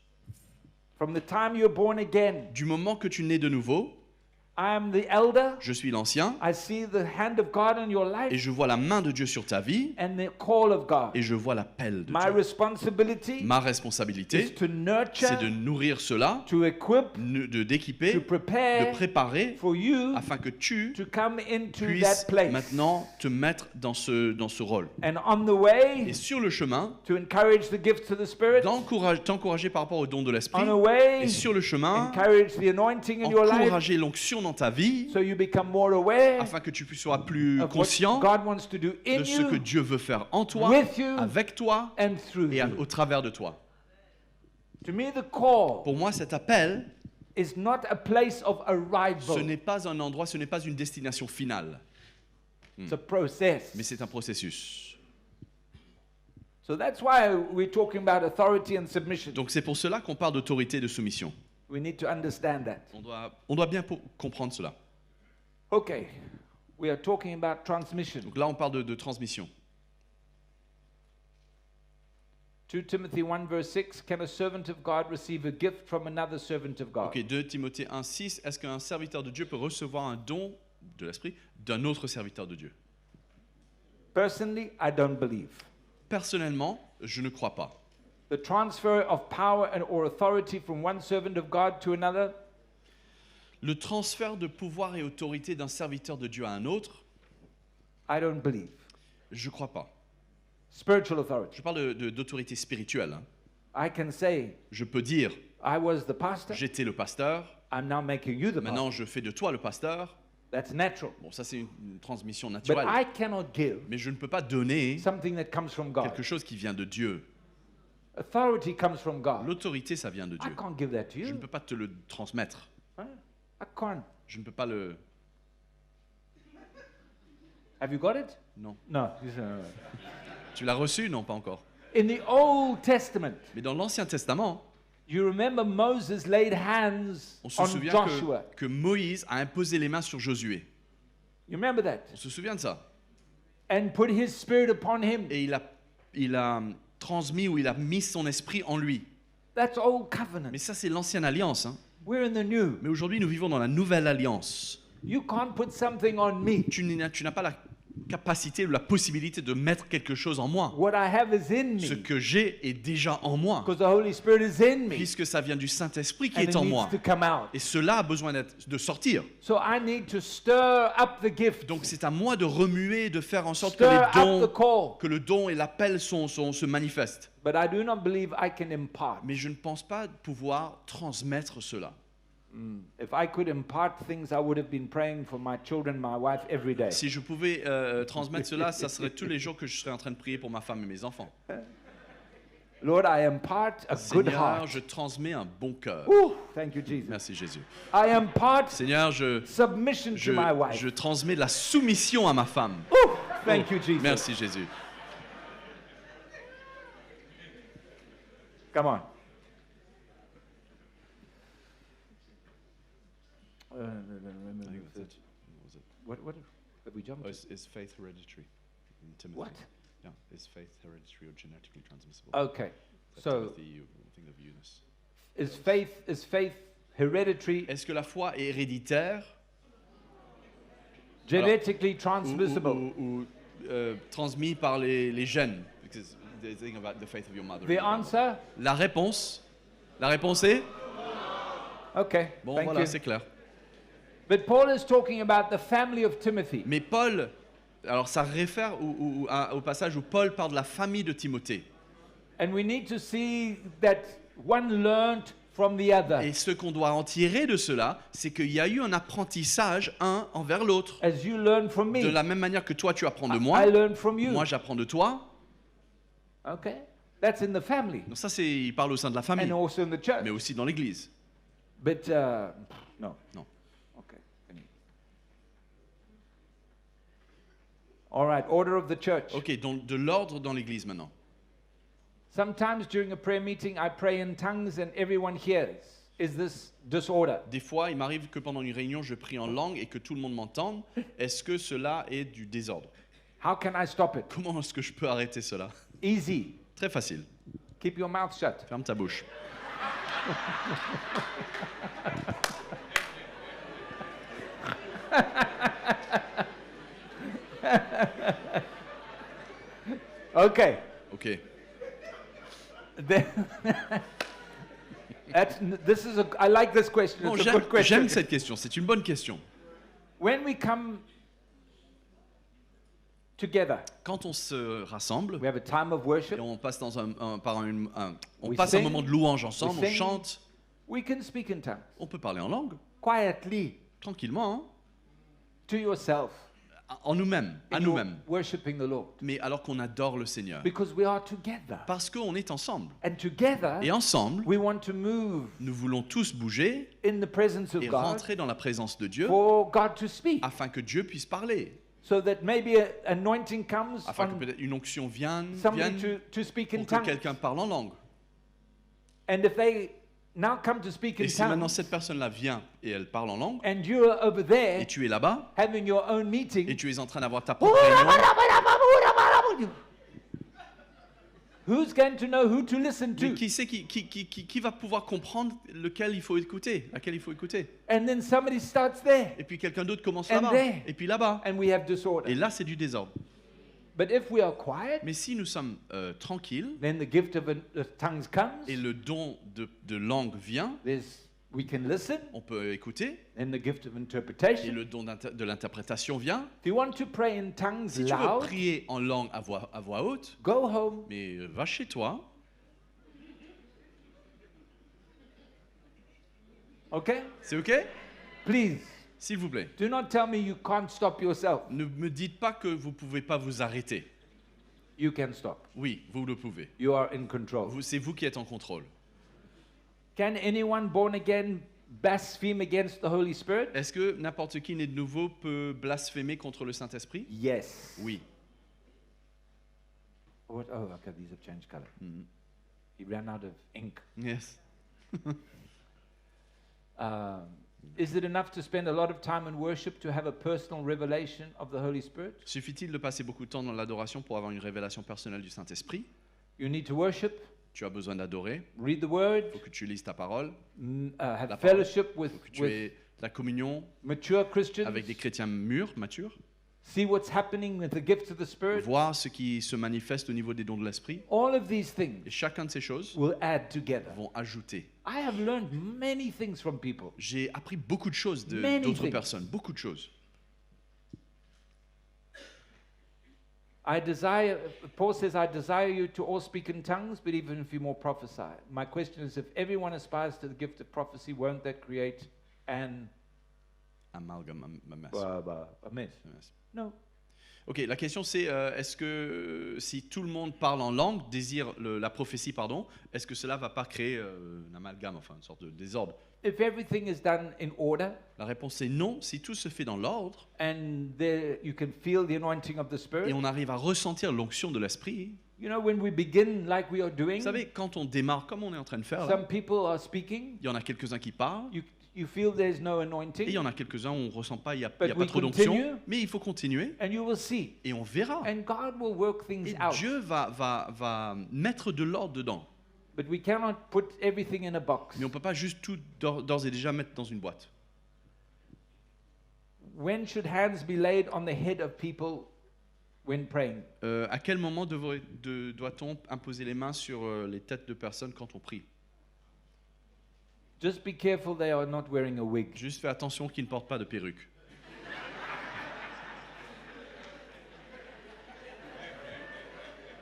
From the time you're born again, Du moment que tu nais de nouveau, I am the elder. je suis l'ancien, I see the hand of God in your life et je vois la main de Dieu sur ta vie, and the call of God. et je vois l'appel de My Dieu. responsibility Ma is responsabilité, to nurture, c'est de nourrir cela, to equip, d'équiper, to de prepare préparer, for you afin que tu to come into puisses that place. maintenant te mettre dans ce rôle. And on the way, Et sur le chemin, to encourage the gifts of the Spirit. t'encourager par rapport au don de l'Esprit. On the way, Et sur le chemin, encourage the anointing in your life encourager l'onction dans ta vie, so you become more aware afin que tu sois plus of what conscient God wants to do in de ce que you Dieu veut faire en toi, with you, avec toi and through et you. au travers de toi. To me, the call Pour moi, cet appel, is not a place of ce arrival. n'est pas un endroit, ce n'est pas une destination finale, It's a process. mais c'est un processus. So that's why we're talking about authority and submission. Donc c'est pour cela qu'on parle d'autorité et de soumission. We need to understand that. On doit bien comprendre cela. Okay, we are talking about transmission. Donc là, on parle de transmission. 2 Timothy 1 verse 6, can a servant of God receive a gift from another servant of God? Ok, 2 Timothée 1, 6. Est-ce qu'un serviteur de Dieu peut recevoir un don de l'Esprit d'un autre serviteur de Dieu? Personally, I don't believe. Personnellement, je ne crois pas. The transfer of power or authority from one servant of God to another, Le transfert de pouvoir et autorité d'un serviteur de Dieu à un autre, I don't believe. je ne crois pas. Spiritual authority. Je parle d'autorité spirituelle. Hein. I can say, Je peux dire, I was the pastor, j'étais le pasteur, I'm now making you the maintenant pastor. je fais de toi le pasteur. That's natural. Bon, ça c'est une transmission But naturelle. I cannot give Mais je ne peux pas donner something that comes from God. quelque chose qui vient de Dieu. Authority comes from God. L'autorité, ça vient de I Dieu. can't give that to Je ne you. peux pas te le transmettre. I can't. Je ne peux pas le... Have you got it? Non. No. Tu l'as reçu? Non, pas encore. In the Old Testament, Mais dans l'Ancien Testament, you remember Moses laid hands on se on souvient Joshua. que Moïse a imposé les mains sur Josué. You remember that? On se souvient de ça. And put his spirit upon him. Et il a transmis ou il a mis son esprit en lui. That's Old Covenant. Mais ça, c'est l'Ancienne Alliance. Hein. We're in the new. Mais aujourd'hui, nous vivons dans la Nouvelle Alliance. You can't put something on me. Tu n'as pas la capacité ou la possibilité de mettre quelque chose en moi. What I have is in Ce me. que j'ai est déjà en moi, Because the Holy Spirit is in me. puisque ça vient du Saint-Esprit qui And est it en needs moi. to come out. Et cela a besoin de sortir. So I need to stir up the gift. Donc c'est à moi de remuer, de faire en sorte que Stir les up dons, the call. que le don et l'appel se manifestent. But I do not believe I can impart. Mais je ne pense pas pouvoir transmettre cela. If I could impart things, I would have been praying for my children, my wife every day. Si je pouvais transmettre cela, ça serait tous les jours que je serais en train de prier pour ma femme et mes enfants. Lord, I impart a good Seigneur, heart. je transmets un bon cœur. Ooh, thank you, Jesus. Merci Jésus. I impart Seigneur, je submission to my wife. transmets la soumission à ma femme. Ooh, thank you, Jesus. Merci Jésus. Come on. What have we jumped? Is faith hereditary in Timothy? What? Yeah, is faith hereditary or genetically transmissible? Okay. So Timothy, you think of Eunice. is faith hereditary, Est-ce que la foi est héréditaire genetically ou, transmissible? transmis par les gènes? Because they think about the faith of your mother. The answer? La réponse est Okay. bon, thank voilà, you. c'est clair. But Paul is talking about the family of Timothy. Mais Paul, alors ça réfère au passage où Paul parle de la famille de Timothée. And we need to see that one learned from the other. Et ce qu'on doit en tirer de cela, c'est qu'il y a eu un apprentissage un envers l'autre. As you learn from me, De la même manière que toi tu apprends de moi, I learn from you. moi j'apprends de toi. Okay? That's in the family Donc ça, il parle au sein de la famille, and also in the church. mais aussi dans l'église. But no. Non. Okay. All right, order of the church. Ok, donc de l'ordre dans l'église maintenant. Sometimes during a prayer meeting, I pray in tongues and everyone hears. Is this disorder? Des fois, il m'arrive que pendant une réunion, je prie en langue et que tout le monde m'entende. Est-ce que cela est du désordre? How can I stop it? Comment est-ce que je peux arrêter cela? Easy. Très facile. Keep your mouth shut. Ferme ta bouche. Okay. Ok. Then- I like this question. Bon, It's a good question. j'aime cette question. C'est une bonne question. When we come together, Quand on se rassemble we have a time of worship. et on passe dans on We passe un sing, moment de louange ensemble, we on sing. chante, We can speak in tongues on peut parler en langue, quietly tranquillement, hein, to yourself. en nous-mêmes, à and you're nous-mêmes. worshiping the Lord Mais alors qu'on adore le Seigneur. because we are together, Parce qu'on est ensemble. and together Et ensemble, we want to move nous voulons tous bouger in the presence of et God rentrer dans la présence de Dieu for God to speak, afin que Dieu puisse parler. so that maybe an anointing comes Afin que on peut-être une onction vienne somebody to speak in pour que tongues. quelqu'un parle en langue. And if they now come to speak in Et si maintenant tongues, cette personne-là vient et elle parle en langue, and you're over there et tu es là-bas, having your own meeting, et tu es en train d'avoir ta propre réunion, who's going to know who to listen mais to? qui sait qui va pouvoir comprendre lequel il faut écouter, laquelle il faut écouter? And then somebody starts there, Et puis quelqu'un d'autre commence And là-bas, there. et puis là-bas. and we have disorder. Et là, c'est du désordre. But if we are quiet, Mais si nous sommes tranquilles then the gift of tongues comes. et le don de langue vient, There's We can listen, on peut écouter, and the gift of et interpretation. le don de l'interprétation vient. If you want to pray in tongues Si tu veux loud, prier en langue à voix haute, go home. mais va chez toi, Okay? c'est ok? Please, S'il vous plaît. do not tell me you can't stop yourself. Ne me dites pas que vous ne pouvez pas vous arrêter. You can stop. Oui, vous le pouvez. You are in control. C'est vous qui êtes en contrôle. Can anyone born again blaspheme against the Holy Spirit? Est-ce que n'importe qui né de nouveau peut blasphémer contre le Saint-Esprit? Yes. Oui. What? Oh, okay, these have changed color. Mhm. He ran out of ink. Yes. Is it enough to spend a lot of time in worship to have a personal revelation of the Holy Spirit? Suffit-il de passer beaucoup de temps dans l'adoration pour avoir une révélation personnelle du Saint-Esprit? You need to worship, Tu as besoin d'adorer. read the Word, Il faut que tu lises ta parole. have La parole. fellowship Il faut que tu with aies la communion mature Christians, avec des chrétiens mûrs, matures. see what's happening with the gifts of the Spirit. Voir ce qui se manifeste au niveau des dons de l'Esprit. All of these things Et chacun de ces choses will add together. vont ajouter. I have learned many things from people. J'ai appris beaucoup de choses Many d'autres things. personnes. Beaucoup de choses. Paul says, I desire you to all speak in tongues, but even if you more prophesy. My question is, if everyone aspires to the gift of prophecy, won't that create an Amalgame, a mess. a mess? A mess. No. Ok, la question c'est est-ce que si tout le monde parle en langue, désire la prophétie, pardon, est-ce que cela va pas créer un amalgame, enfin une sorte de désordre? If everything is done in order La réponse est non. Si tout se fait dans l'ordre and there you can feel the anointing of the et Spirit, on arrive à ressentir l'onction de l'Esprit, you know, when we begin like we are doing, vous savez, quand on démarre comme on est en train de faire, là, some people are speaking, il y en a quelques-uns qui parlent you feel there's no et il y anointing, en a quelques-uns où on ne ressent pas, il n'y a, But il y a we pas trop continue. d'onction, mais il faut continuer and you will see. et on verra. And God will work things Et out. Dieu va mettre de l'ordre dedans. But we cannot put everything in a box. Mais on ne peut pas juste tout d'ores et déjà mettre dans une boîte. When should hands be laid on the head of people when praying? À quel moment doit-on imposer les mains sur les têtes de personnes quand on prie? Just be careful they are not wearing a wig. Juste fais attention qu'ils ne portent pas de perruque.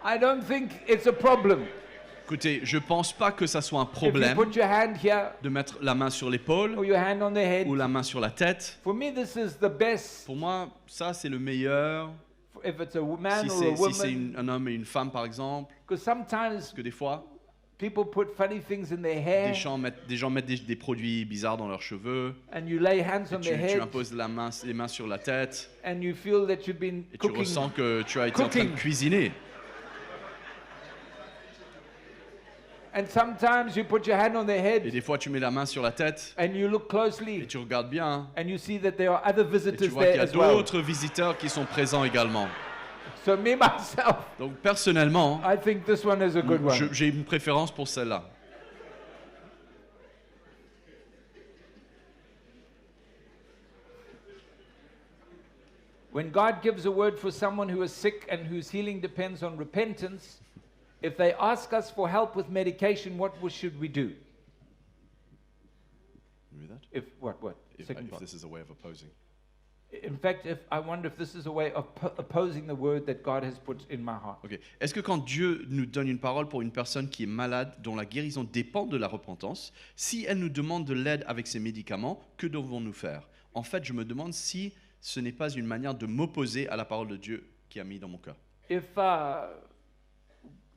I don't think it's a problem. Écoutez, je pense pas que ça soit un If you problème put your hand here de mettre la main sur l'épaule or your hand on the head, ou la main sur la tête. for me this is the best. Pour moi, ça c'est le meilleur. If it's a man Si or a c'est woman, un homme et une femme par exemple, because sometimes parce que des fois, people put funny things in their hair, des gens mettent des produits bizarres dans leurs cheveux. and you lay hands on Tu their head, imposes les mains sur la tête and you feel that you've been et tu cooking. ressens que tu as été en train de Cooking. cuisiner. And sometimes you put your hand on their Et head, des fois, tu mets la main sur la tête and you look et closely, tu regardes bien. and you see that there are other Et tu visitors vois qu'il there y a as well. d'autres visiteurs qui sont présents également. So me myself, Donc personnellement, I think this one is a good one. j'ai une préférence pour celle-là. When God gives a word for someone who is sick and whose healing depends on repentance, if they ask us for help with medication, should we do? You read that? If what? Second If part. this is a way of opposing. In fact, I wonder if this is a way of opposing the word that God has put in my heart. Ok. Est-ce que quand Dieu nous donne une parole pour une personne qui est malade, dont la guérison dépend de la repentance, si elle nous demande de l'aide avec ses médicaments, que devons-nous faire? En fait, je me demande si ce n'est pas une manière de m'opposer à la parole de Dieu qui a mis dans mon cœur. If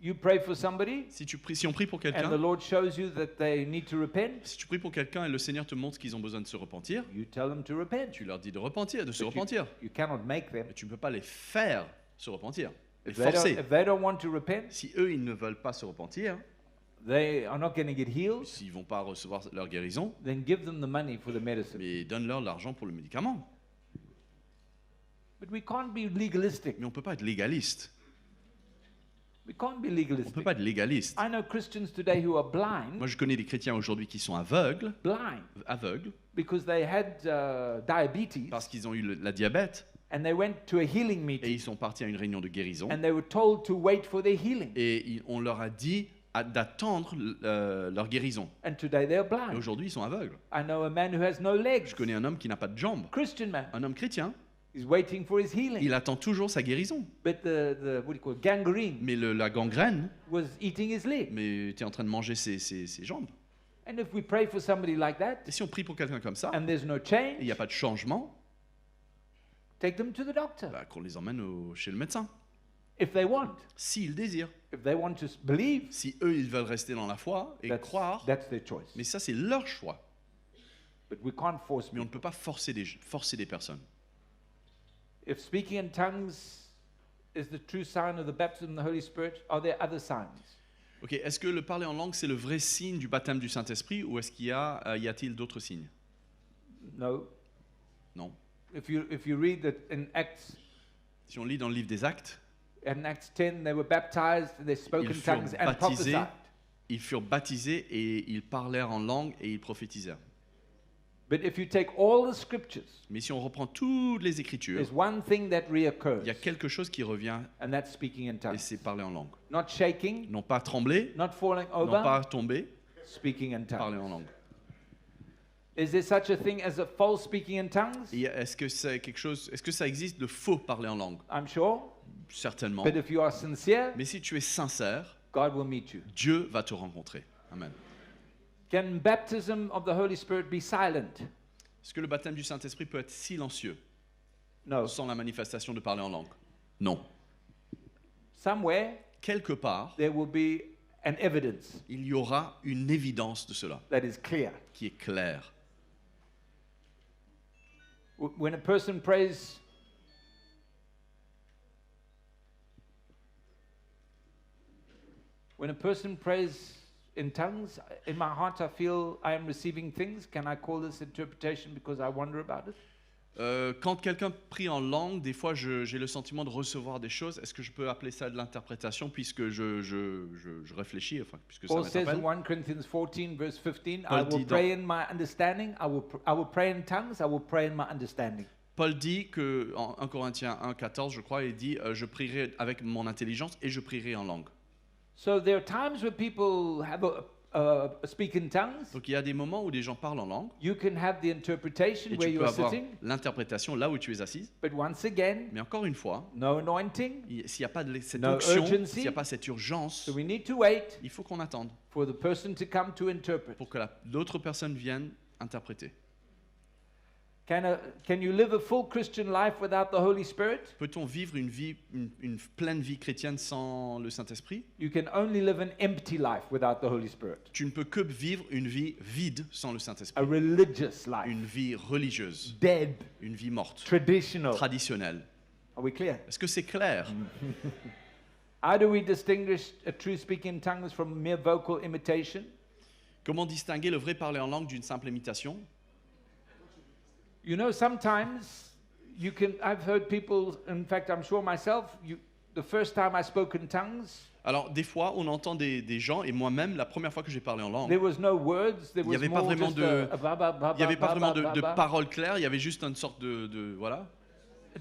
you pray for somebody Si on prie pour and the quelqu'un, Lord shows you that they need to repent, si tu pries pour quelqu'un et le Seigneur te montre qu'ils ont besoin de se repentir, you tell them to repent. tu leur dis de repentir, de se But repentir. You cannot make them. Mais tu ne peux pas les faire se repentir, les If they, don't, forcer. if they don't want to repent, Si eux, ils ne veulent pas se repentir, they are not going to get healed, s'ils ne vont pas recevoir leur guérison, then give them the money for the medicine. mais donne-leur l'argent pour le médicament. But we can't be legalistic. Mais on ne peut pas être légaliste. We can't be On ne legalistic. peut pas être légaliste. I know Christians today who are blind, Moi, je connais des chrétiens aujourd'hui qui sont blind, aveugles, because they had diabetes parce qu'ils ont eu la diabète, and they went to a healing et meeting ils sont partis à une réunion de guérison, and they were told to wait for their healing. et on leur a dit d'attendre leur guérison. And today they're Et blind. aujourd'hui, ils sont aveugles. I know a man who has no legs. Je connais un homme qui n'a pas de jambes, Christian man. un homme chrétien. He's waiting for his healing. Il attend toujours sa guérison. But the what do you call it, gangrene Mais la gangrène, was eating his leg. mais tu es en train de manger ses jambes. And if we pray for somebody like that Et si on prie pour quelqu'un comme ça, and there's no et il change, n'y a pas de changement, take them to the doctor bah, qu'on les emmène chez le médecin. if they want. S'ils désirent. If they want to believe, Si eux, ils veulent rester dans la foi et croire, that's their choice. mais ça, c'est leur choix. But we can't force Mais on ne people. peut pas forcer des personnes. If speaking in tongues is the true sign of the baptism of the Holy Spirit, are there other signs? Ok, est-ce que le parler en langue, c'est le vrai signe du baptême du Saint-Esprit ou est-ce qu'il y a-t-il d'autres signes? No. Non. If you read that in Acts Si on lit dans le livre des Actes, 10, they were baptized, they spoke Ils in furent tongues and baptisés. prophesied. ils furent baptisés et ils parlèrent en langue et ils prophétisèrent. But if you take all the scriptures, Mais si on reprend toutes les Écritures, there's one thing that reoccurs, il y a quelque chose qui revient and that's speaking in et tongues. c'est parler en langue. Not shaking, Non pas trembler, not falling non over, pas tomber, speaking in parler tongues. en langue. Is there such a thing as a false speaking in tongues? Et est-ce que c'est quelque chose, est-ce que ça existe de faux parler en langue? I'm sure. Certainement. But if you are sincere, Mais si tu es sincère, God will meet you. Dieu va te rencontrer. Amen. Can baptism of the Holy Spirit be silent? Est-ce que le baptême du Saint-Esprit peut être silencieux, No. sans la manifestation de parler en langue? Non. Somewhere Quelque part, there will be an evidence il y aura une évidence de cela that is clear. qui est claire. When a person prays, in tongues, in my heart I feel I am receiving things. Can I call this interpretation because I wonder about it? Quand quelqu'un prie en langue, des fois j'ai le sentiment de recevoir des choses. Est-ce que je peux appeler ça de l'interprétation puisque je réfléchis, enfin, puisque ça Paul says in m'interpelle? 1 Corinthians 14 verse 15, Paul I will dit pray in my understanding, I will pray in tongues, I will pray in my understanding. Paul dit que en 1 Corinthiens 1,14, je crois, il dit je prierai avec mon intelligence et je prierai en langue. So there are times where people have speak in tongues. Donc il y a des moments où des gens parlent en langue You can have the interpretation et where tu you peux are avoir sitting, l'interprétation là où tu es assise. but once again, Mais encore une fois, no anointing. s'il n'y a pas cette No onction, urgency. s'il n'y a pas cette urgence, So we need to wait il faut qu'on attende for the person to come to interpret. pour que l'autre personne vienne interpréter. Can you live a full Christian life without the Holy Spirit? Peut-on vivre une pleine vie chrétienne sans le Saint-Esprit? You can only live an empty life without the Holy Spirit. Tu ne peux que vivre une vie vide sans le A Saint-Esprit. religious life, Une vie religieuse, dead, une vie morte, traditional. traditionnelle. Are we clear? Est-ce que c'est clair? How do we distinguish a true speaking in tongues from mere vocal imitation? Comment distinguer le vrai parler en langue d'une simple imitation? You know, sometimes I've heard people, in fact, I'm sure myself, the first time I spoke in tongues, Alors, des fois, on entend des gens, et moi-même, la première fois que j'ai parlé en langue, there was no words, there Il y was avait pas more vraiment just de- a ba ba ba il n'y avait ba pas vraiment ba de ba. paroles claires, il y avait juste une sorte de voilà.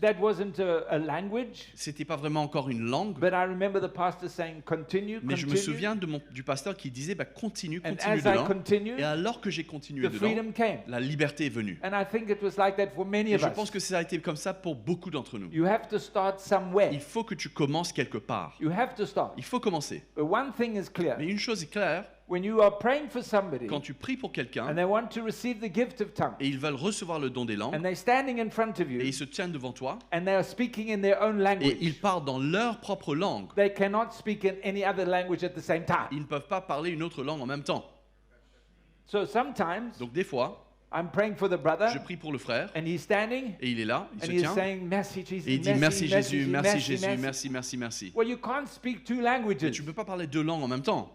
That wasn't a language, C'était pas vraiment encore une langue, but I remember the pastor saying, continue, mais je me continue. souviens du pasteur qui disait bah, continue And continue as I dedans. continued, Et alors que j'ai continué the dedans, freedom came. la liberté est venue. And I think it was like that for many Et of je us. pense que ça a été comme ça pour beaucoup d'entre nous. You have to start somewhere. Il faut que tu commences quelque part. You have to start. Il faut commencer. But one thing is clear. Mais une chose est claire, When you are praying for somebody quand tu pries pour and quelqu'un they want to receive the gift of tongue, et ils veulent recevoir le don des langues and they're standing in front of et you ils se tiennent devant toi and they are speaking in their own et ils language, parlent dans leur propre langue, they cannot speak in any other language at the same time. ils ne peuvent pas parler une autre langue en même temps. So sometimes Donc des fois, I'm praying for the brother je prie pour le frère and he's standing et il est là, il and se he's tient saying, Merci Jesus, et il dit merci Jésus, merci merci, Jésus, merci. merci, merci, merci. Well, you can't speak two Mais languages. tu ne peux pas parler deux langues en même temps.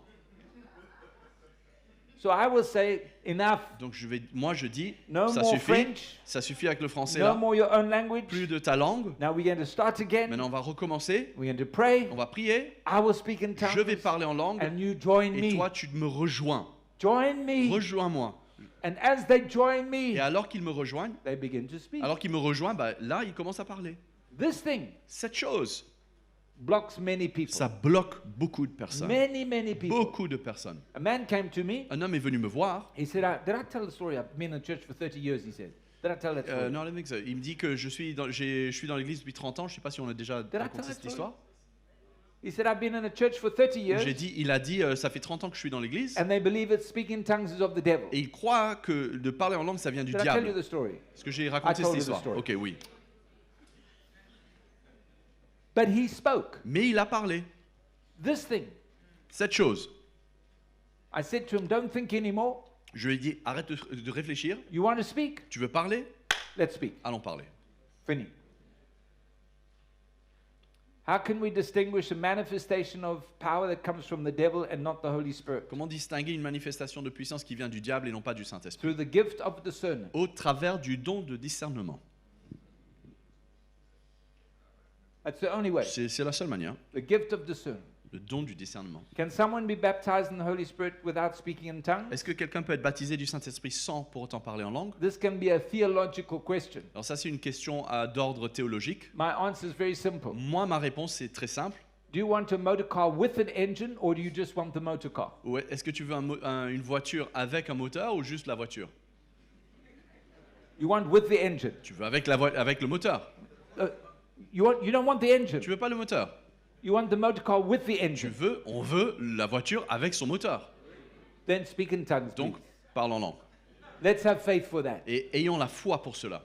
So I will say, enough. Donc moi je dis, No ça more suffit, French. ça suffit avec le français No là. more your own language. Plus de ta langue. Now we're going to start again. Maintenant on va recommencer, We're going to pray. on va prier. I will speak in tongues. Je vais parler en langue And you join et me. toi tu me rejoins. Join me. Rejoins-moi. And as they join Et me, alors qu'ils me rejoignent, they begin to speak. bah, là il commence à parler. This thing, Cette chose, blocks many people. Ça bloque beaucoup de personnes. Many people. Beaucoup de personnes. A man came to me. Un homme est venu me voir. He said, did I tell the story? I've been in church for 30 years, he said. Did I tell that story? Non, le mec, il me dit que je suis dans l'église depuis 30 ans. Je ne sais pas si on a déjà I raconté tell cette that histoire. He said, I've been in a church for 30 years. Il a dit, ça fait 30 ans que je suis dans l'église. And they believe that speaking in tongues is of the devil. Et il croit que de parler en langue, ça vient du Did I tell you diable. the story? Est-ce que j'ai raconté I told cette you the histoire? story. Ok, oui. But he spoke. Mais il a parlé. This thing. Cette chose. I said to him, don't think anymore. Je lui ai dit, arrête de réfléchir. You want to speak? Tu veux parler? Let's speak. Allons parler. Fini. How can we distinguish a manifestation of power that comes from the devil and not the Holy Spirit? Comment distinguer une manifestation de puissance qui vient du diable et non pas du Saint-Esprit? Through the gift of discernment. Au travers du don de discernement. That's the only way. C'est la seule manière. The gift of discernment. Le don du discernement. Can someone be baptized in the Holy Spirit without speaking in tongues? Est-ce que quelqu'un peut être baptisé du Saint-Esprit sans pour autant parler en langue? This can be a theological question. Alors ça, c'est une question d'ordre théologique. My answer is very simple. Moi, ma réponse, c'est très simple. Do you want a motor car with an engine or do you just want the motor car? Ouais, est-ce que tu veux une voiture avec un moteur ou juste la voiture? You want with the engine. Tu veux avec le moteur? You don't want the engine. Tu veux pas le moteur? You want the motor car with the engine. On veut la voiture avec son moteur. Then speak in tongues. Donc, please. parle en langue. Let's have faith for that. Et ayons la foi pour cela.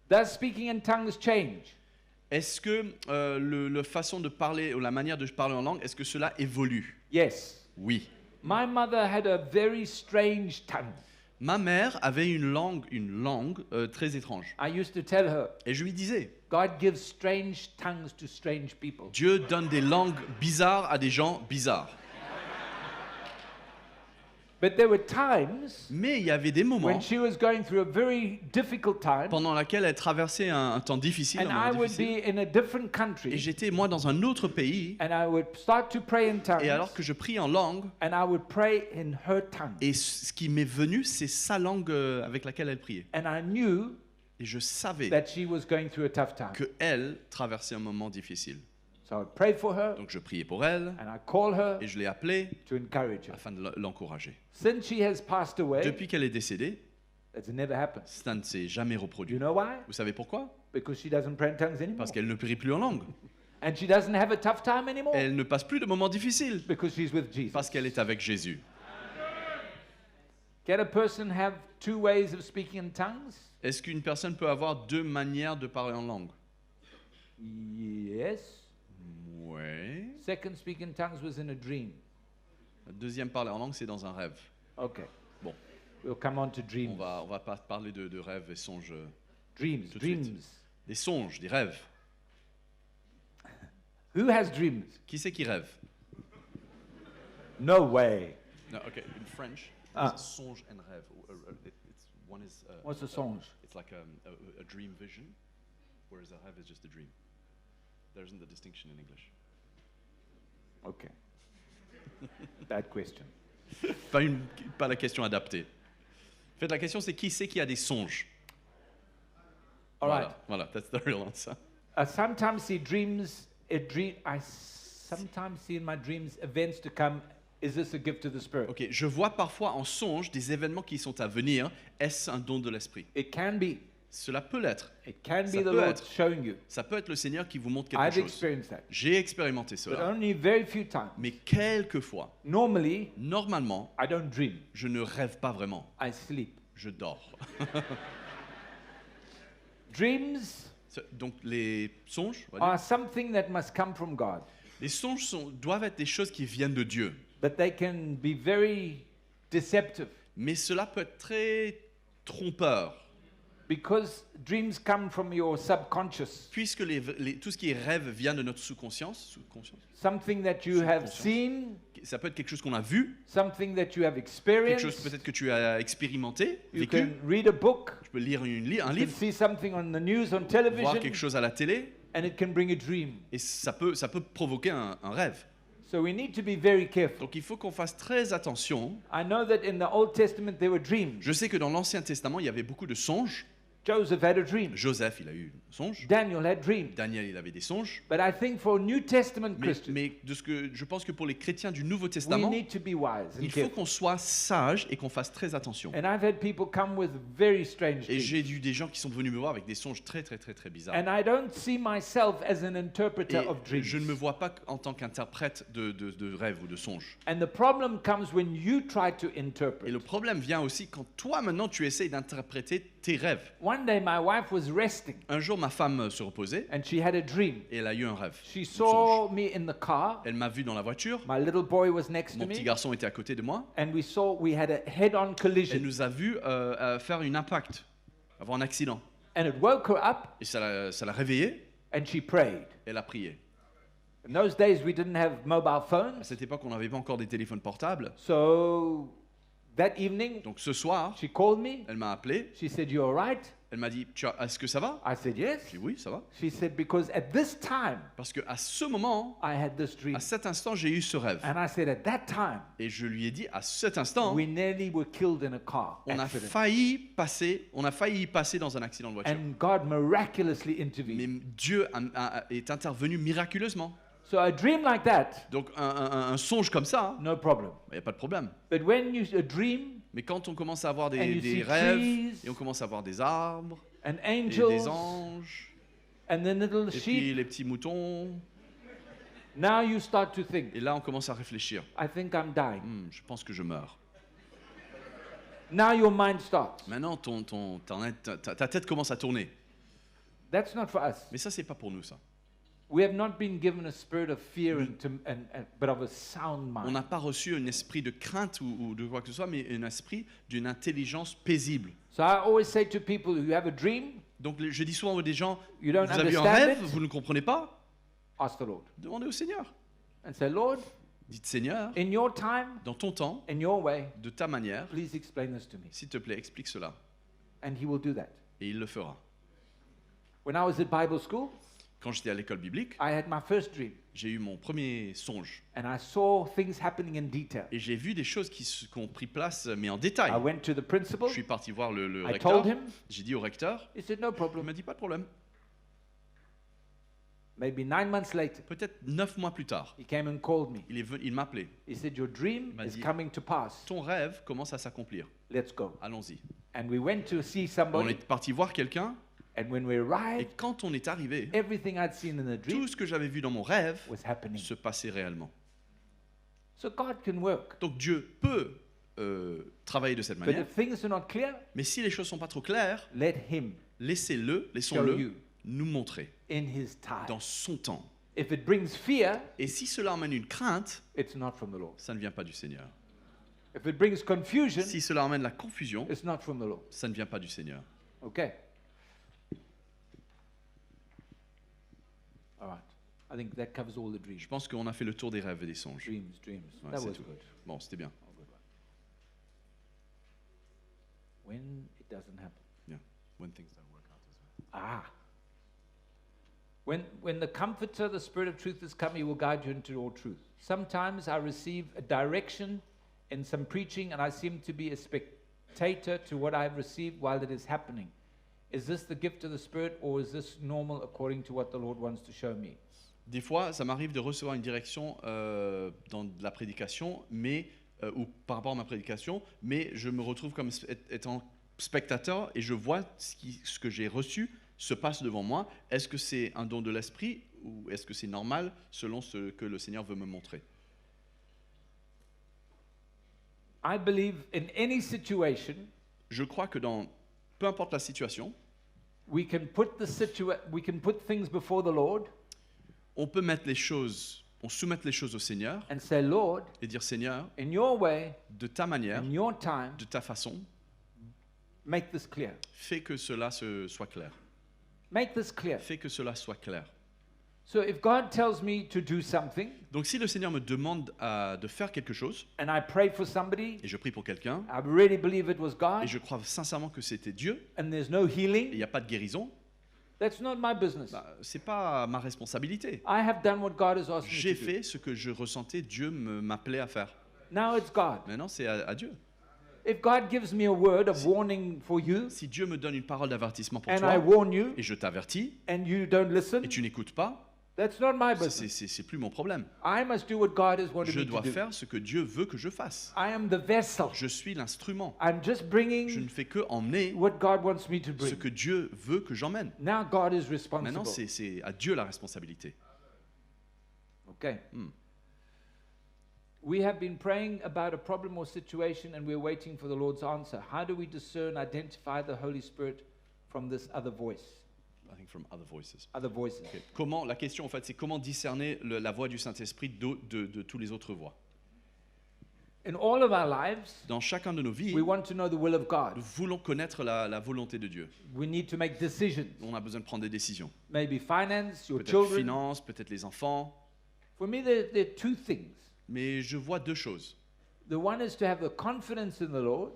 Does speaking in tongues change? Est-ce que la façon de parler ou la manière de parler en langue, est-ce que cela évolue? Yes. Oui. My mother had a very strange tongue. Ma mère avait une langue très étrange. I used to tell her, Et je lui disais, God gives strange tongues to strange people. Dieu donne des langues bizarres à des gens bizarres. But there were times Mais il y avait des when moments she was going through a very difficult time pendant lesquels elle traversait un temps difficile, and un I moment would difficile. be in a different Et country j'étais, moi, dans un autre pays. and I would start to pray in tongues Et alors que je prie en langue, and I would pray in her tongue. et ce qui m'est venu, c'est sa langue avec laquelle elle priait. And I knew Et je savais that she was going through a tough time. qu'elle traversait un moment difficile. So I would pray for her Donc je priais pour elle, and I call her et je l'ai appelée to encourage her. afin de l'encourager. Since she has passed away, Depuis qu'elle est décédée, that's never happened. ça ne s'est jamais Do you reproduit. know why? Vous savez pourquoi? Because she doesn't pray in tongues anymore. Parce qu'elle ne prie plus en langue. And she doesn't have a tough time anymore Elle ne passe plus de moments difficiles because she's with Jesus. parce qu'elle est avec Jésus. Can a person have two ways of speaking in tongues? Est-ce qu'une personne peut avoir deux manières de parler en langue? Yes. Ouais. Second, speak in tongues was in a dream. La deuxième parler en langue, c'est dans un rêve. Okay. Bon, We'll come on to dreams. on va pas parler de rêves et songes. Dreams. tout de suite. Dreams. Des songes, des rêves. Who has dreams? Qui c'est qui rêve? No way. No, okay. In French, Ah. songe and rêve. One is What's a song? it's like a dream vision, whereas a rêve is just a dream. There isn't the distinction in English. Okay. Bad question. Pas la question adaptée. En fait, la question c'est qui c'est qui a des songes? All right. Voilà, that's the real answer. I sometimes see dreams. I sometimes see in my dreams events to come. Is this a gift of the Spirit? Ok, je vois parfois en songe des événements qui sont à venir. Est-ce un don de l'esprit? It can be. Cela peut l'être. It can Ça be the peut Lord être. showing you. Ça peut être le Seigneur qui vous montre quelque I've chose. experienced that, J'ai expérimenté but cela. only very few times. Mais quelquefois, Normally, normalement, I don't dream. je ne rêve pas vraiment. I sleep. Je dors. Dreams Donc les songes, on va dire, are something that must come from God, les songes doivent être des choses qui viennent de Dieu. but they can be very deceptive Mais cela peut être très trompeur. because dreams come from your subconscious, Puisque tout ce qui est rêve vient de notre sous-conscience, something that you have Subconscious. seen, ça peut être quelque chose qu'on a vu, something that you have quelque chose experienced. peut-être que tu as expérimenté, You vécu. can read a book, Tu peux lire un you can livre, see something on the news, on voir television, quelque chose à la télé, and it can bring a dream. et ça peut provoquer un rêve. So we need to be very careful. Donc il faut qu'on fasse très attention. I know that in the Old Testament there were dreams, Je sais que dans l'Ancien Testament, il y avait beaucoup de songes, Joseph had a dream. Joseph, il a eu un songe. Daniel had dreams. Daniel, il avait des songes. But I think for New Testament Mais, Christians, de ce que je pense que pour les chrétiens du Nouveau we Testament, need to be wise and il faut careful. qu'on soit sage et qu'on fasse très attention. And I've had people come with very strange Et dreams. j'ai eu des gens qui sont venus me voir avec des songes très bizarres. And I don't see myself as an interpreter Et of dreams. je ne me vois pas en tant qu'interprète de rêves ou de songes. And the problem comes when you try to Et interpret. le problème vient aussi quand toi maintenant tu essayes d'interpréter tes rêves. One day my wife was resting Un jour ma femme se reposait and she had a dream. et elle a eu un rêve. She un songe. saw me in the car. Elle m'a vu dans la voiture, My little boy was next to mon petit me. garçon était à côté de moi. And we had a head-on Elle collision. nous a vu faire une impact, avoir un accident. And it woke her up Et ça l'a réveillée, and she prayed. elle a prié. In those days, we didn't have mobile À phones. cette époque, on n'avait pas encore des téléphones portables. So that evening, Donc ce soir, she called me. elle m'a appelé, She said, "You all right?" elle m'a dit, est-ce que ça va? I said, "Yes." J'ai dit oui, ça va. She said, "Because at this time, Parce qu'à ce moment, I had this dream." à cet instant, j'ai eu ce rêve. And I said, "At that time, Et je lui ai dit, à cet instant, we nearly were killed in a car on a accident." failli y passer dans un accident de voiture. And God miraculously intervened. Mais Dieu est intervenu miraculeusement. So a dream like that, Donc un songe comme ça, no problem. il n'y a pas de problème. But when you a dream Mais quand on commence à avoir And you des see rêves, trees, et on commence à voir des arbres, and et des angels anges, and the little et puis sheep, les petits moutons, now you start to think, et là on commence à réfléchir. I think I'm dying. Je pense que je meurs. Now your mind starts. Maintenant, ta tête commence à tourner. That's not for us. Mais ça, c'est pas pour nous, ça. We have not been given a spirit of fear but of a sound On mind. n'a pas reçu un esprit de crainte ou de quoi que ce soit, mais un esprit d'une intelligence paisible. So I always say to people, you have a dream, Donc je dis souvent à des gens, you vous don't avez eu un understand rêve, it, vous ne comprenez pas, ask the Lord. demandez au Seigneur. And say, Lord, Dites Seigneur, in your time, dans ton temps, in your way, de ta manière, please explain this to me. s'il te plaît, explique cela. And he will do that. Et il le fera. When I was at Bible school, Quand j'étais à l'école biblique, I had my first dream. j'ai eu mon premier songe. And I saw things happening in detail. Et j'ai vu des choses qui ont pris place, mais en I détail. went to the principal. Je suis parti voir le I recteur. told him. J'ai dit au recteur, He said, no il problem. m'a dit pas de problème. Maybe 9 months later, Peut-être 9 mois plus tard, he came and called me. il m'a appelé. He said, your dream m'a is dit, coming to pass. Ton rêve commence à s'accomplir. Let's go. Allons-y. And we went to see On somebody. est parti voir quelqu'un. And when we Et arrived, quand on est arrivé, everything I'd seen in the dream tout ce que j'avais vu dans mon rêve was happening. se passait réellement. So God can work. Donc Dieu peut travailler de cette But manière. if things are not clear, Mais si les choses sont pas trop claires, let Him show laissons-le you nous montrer in His time. dans son temps. If it brings fear, Et si cela emmène une crainte, it's not from the Lord. ça ne vient pas du Seigneur. If it brings confusion, Si cela emmène la confusion, it's not from the Lord. ça ne vient pas du Seigneur. Okay. All right. I think that covers all the dreams. Je pense qu'on a fait le tour des rêves et des songes. Dreams. Ouais, That c'est was tout. good. Bon, c'était bien. Oh, good one. When it doesn't happen. When things don't work out as well. Ah. When the Comforter, the Spirit of truth is come, He will guide you into all truth. Sometimes I receive a direction in some preaching and I seem to be a spectator to what I've received while it is happening. Is this the gift of the Spirit or is this normal according to what the Lord wants to show me? Des fois, ça m'arrive de recevoir une direction dans la prédication, ou par rapport à ma prédication, mais je me retrouve comme étant spectateur et je vois ce que j'ai reçu se passe devant moi. Est-ce que c'est un don de l'esprit ou est-ce que c'est normal selon ce que le Seigneur veut me montrer? I believe in any situation, Je crois que dans peu importe la situation, we can put things before the Lord on peut soumettre les choses au Seigneur and say, Lord, et dire Seigneur, in your way, de ta manière, in your time, de ta façon, make this clear. fais que cela soit clair. Make this clear. Fais que cela soit clair. So if God tells me to do something Donc si le Seigneur me demande de faire quelque chose, and I pray for somebody, et je prie pour quelqu'un, I really believe it was et God, je crois sincèrement que c'était Dieu, and there's no et il healing, n'y a pas de guérison, that's not my business. c'est pas ma responsabilité. I have done what God has asked me J'ai to do. fait ce que je ressentais Dieu m'appelait à faire. Now it's God. Maintenant, c'est à Dieu. If God gives me a word of warning for you, Si Dieu me donne une parole d'avertissement pour and toi, I warn you, et je t'avertis, and you don't listen, et tu n'écoutes pas, that's not my business. c'est plus mon problème. I must do what God has wanted Je me to dois do. faire ce que Dieu veut que je fasse. I am the vessel. Je suis l'instrument. I'm just Je bringing ne fais que emmener what God wants me to ce bring. que Dieu veut que j'emmène. Now God is Maintenant, responsible. c'est à Dieu la responsabilité. Okay. We have been praying about a problem or situation and we're waiting for the Lord's answer. How do we discern, identify the Holy Spirit from this other voice, I think from other voices. other voices? Ok. Comment, la question en fait, c'est comment discerner la voix du Saint-Esprit de tous les autres voix. In all of our lives, Dans chacun de nos vies, we want to know the will of God. nous voulons connaître la volonté de Dieu. We need to make decisions. On a besoin de prendre des décisions. Maybe finance, your Peut-être children. finances, peut-être les enfants. For me, there are two things. Mais je vois deux choses. The one is to have a confidence in the Lord,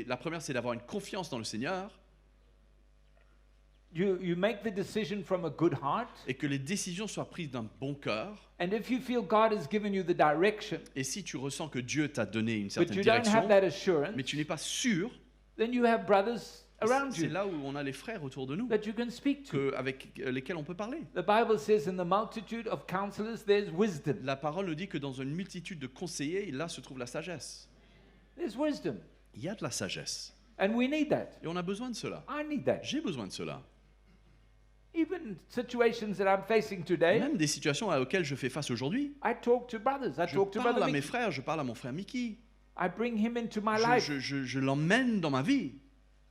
La première, c'est d'avoir une confiance dans le Seigneur you make the decision from a good heart, et que les décisions soient prises d'un bon cœur. and if you feel God has given you the direction, Et si tu ressens que Dieu t'a donné une but certaine you don't have direction, that assurance, mais tu n'es pas sûr, then you have brothers around c'est you là où on a les frères autour de nous that you can speak to. avec lesquels on peut parler. The Bible says in the multitude of counselors there's wisdom. La parole nous dit que dans une multitude de conseillers, là se trouve la sagesse. There's wisdom. Il y a de la sagesse. And we need that. Et on a besoin de cela. I need that. J'ai besoin de cela. Even situations that I'm facing today, Même des situations auxquelles je fais face aujourd'hui. I talk to brothers. I Je talk to parle Brother à mes Mickey. frères, je parle à mon frère Mickey. I bring him into my life. Je l'emmène dans ma vie.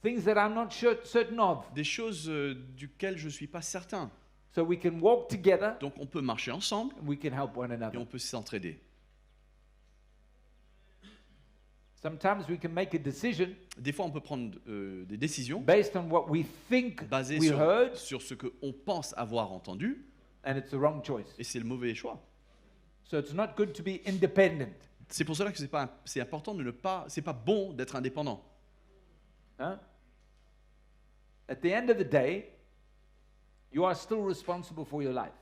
Things that I'm not certain of. Des choses duquel je ne suis pas certain. So we can walk together Donc on peut marcher ensemble and we can help one et another. on peut s'entraider. Sometimes we can make a decision Des fois, on peut prendre des décisions based on what we think basées we heard, sur ce qu'on pense avoir entendu, and it's the wrong choice. et c'est le mauvais choix. So it's not good to be independent. C'est pour cela que c'est important de ne pas, c'est pas bon d'être indépendant. Huh? At the end of the day, you are still responsible for your life.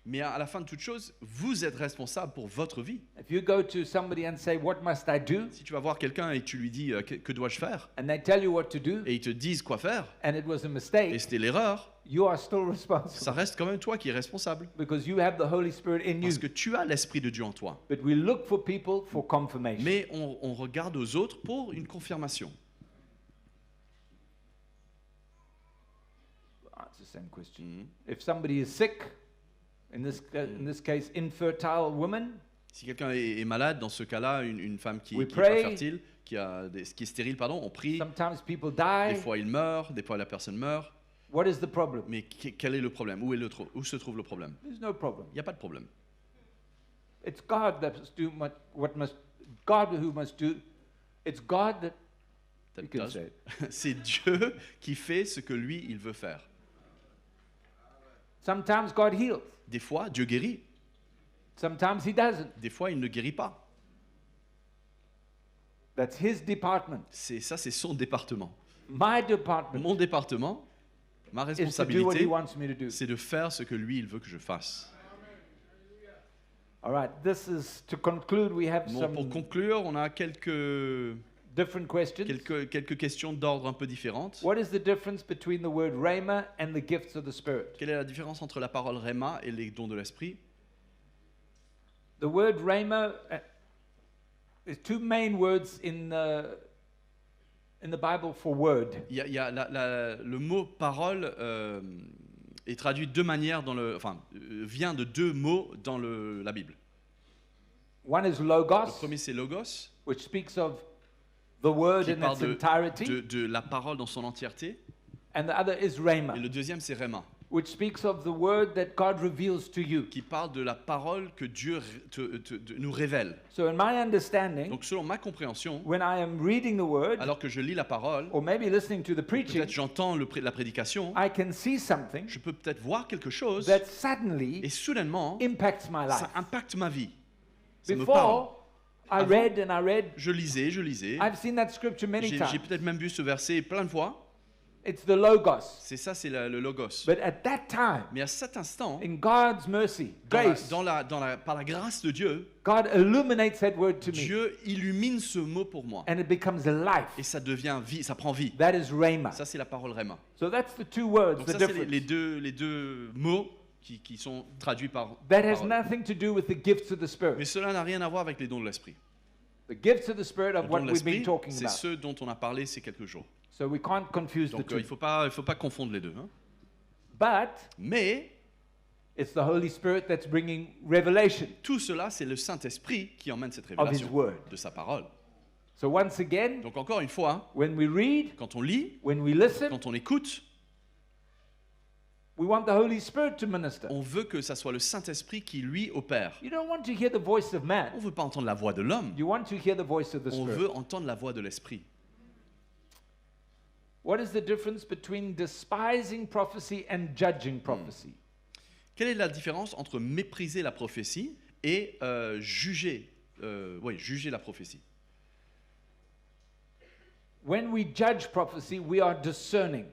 Mais à la fin de toute chose, vous êtes responsable pour votre vie. If you go to somebody and say, "What must I do?" Si tu vas voir quelqu'un et tu lui dis que dois-je faire, and they tell you what to do, et ils te disent quoi faire, and it was a et mistake, c'était l'erreur, you are still ça responsible reste quand même toi qui es responsable. because you have the Holy Spirit in you. Parce que tu as l'Esprit de Dieu en toi. But we look for people for confirmation. Mais on regarde aux autres pour une confirmation. It's the same question. If somebody is sick, in this case, infertile woman, Si quelqu'un est malade, dans ce cas-là, une femme qui We est pas pray. fertile, qui est stérile, pardon, on prie. sometimes people Des die. fois il meurt, des fois la personne meurt. What is the problem? Mais quel est le problème? Où se trouve le problème? There's no problem. Il n'y a pas de problème. It's God that must do what must God who must do. It's God that you can say it. C'est Dieu qui fait ce que lui, il veut faire. Sometimes God heals. Des fois, Dieu guérit. Sometimes He doesn't. Des fois, il ne guérit pas. That's His department. C'est son département. My department Mon département, ma is to do what He responsabilité, wants me to do. c'est de faire ce que lui, il veut que je fasse. All right. This is to conclude. We have Bon, pour some conclure, on a quelques different questions. questions d'ordre un peu différentes. What is the difference between the word rhema and the gifts of the Spirit? Quelle est la différence entre la parole Rhéma et les dons de l'esprit? The word rhema, there's two main words in the Bible for word. Il y a le mot parole est traduit de deux manières vient de deux mots dans la Bible. One is Le logos, premier c'est logos, which speaks of the word qui in parle its entirety, de la parole dans son entièreté, and the other is rhema, et le deuxième c'est Rhéma, which speaks of the word that God reveals to you. qui parle de la parole que Dieu nous révèle. So in my understanding, Donc selon ma compréhension, when I am reading the word, alors que je lis la parole, or maybe listening to the preaching, peut-être j'entends la prédication, I can see something je peux peut-être voir quelque chose, that suddenly et soudainement, impacts my life. ça impacte ma vie. Ça me parle. Before, I read and I read. Je lisais. I've seen that scripture many J'ai times. peut-être même vu ce verset plein de fois. It's the Logos. C'est ça, c'est le logos. But at that time, Mais à cet instant, in God's mercy, grace, par la grâce de Dieu, God illuminates that word to me. Dieu illumine ce mot pour moi. And it becomes a life. Et ça devient vie, ça prend vie. That is Rhema. Ça, c'est la parole Rhema. So that's the two words, Donc the ça, c'est difference. les deux mots qui sont traduits par That has parole. nothing to do with the gifts of the Mais Spirit. cela n'a rien à voir avec les dons de l'esprit. The gifts of the Spirit Les are what dons de we've been l'esprit, talking c'est about. ceux dont on a parlé ces quelques jours. So we can't confuse the Donc two. il faut pas confondre les deux. Hein. But Mais it's the Holy Spirit that's bringing revelation tout cela, c'est le Saint-Esprit qui emmène cette of His révélation Word. de sa parole. So once again, Donc encore une fois, when we read, quand on lit, when we listen, quand on écoute, we want the Holy Spirit to minister. on veut que ça soit le Saint-Esprit qui lui opère. You don't want to hear the voice of On man. ne veut pas entendre la voix de l'homme, You want to hear the voice of the on Spirit. veut entendre la voix de l'Esprit. What is the difference between despising prophecy and judging prophecy? Quelle est la différence entre mépriser la prophétie et juger la prophétie? When we judge prophecy, we are discerning.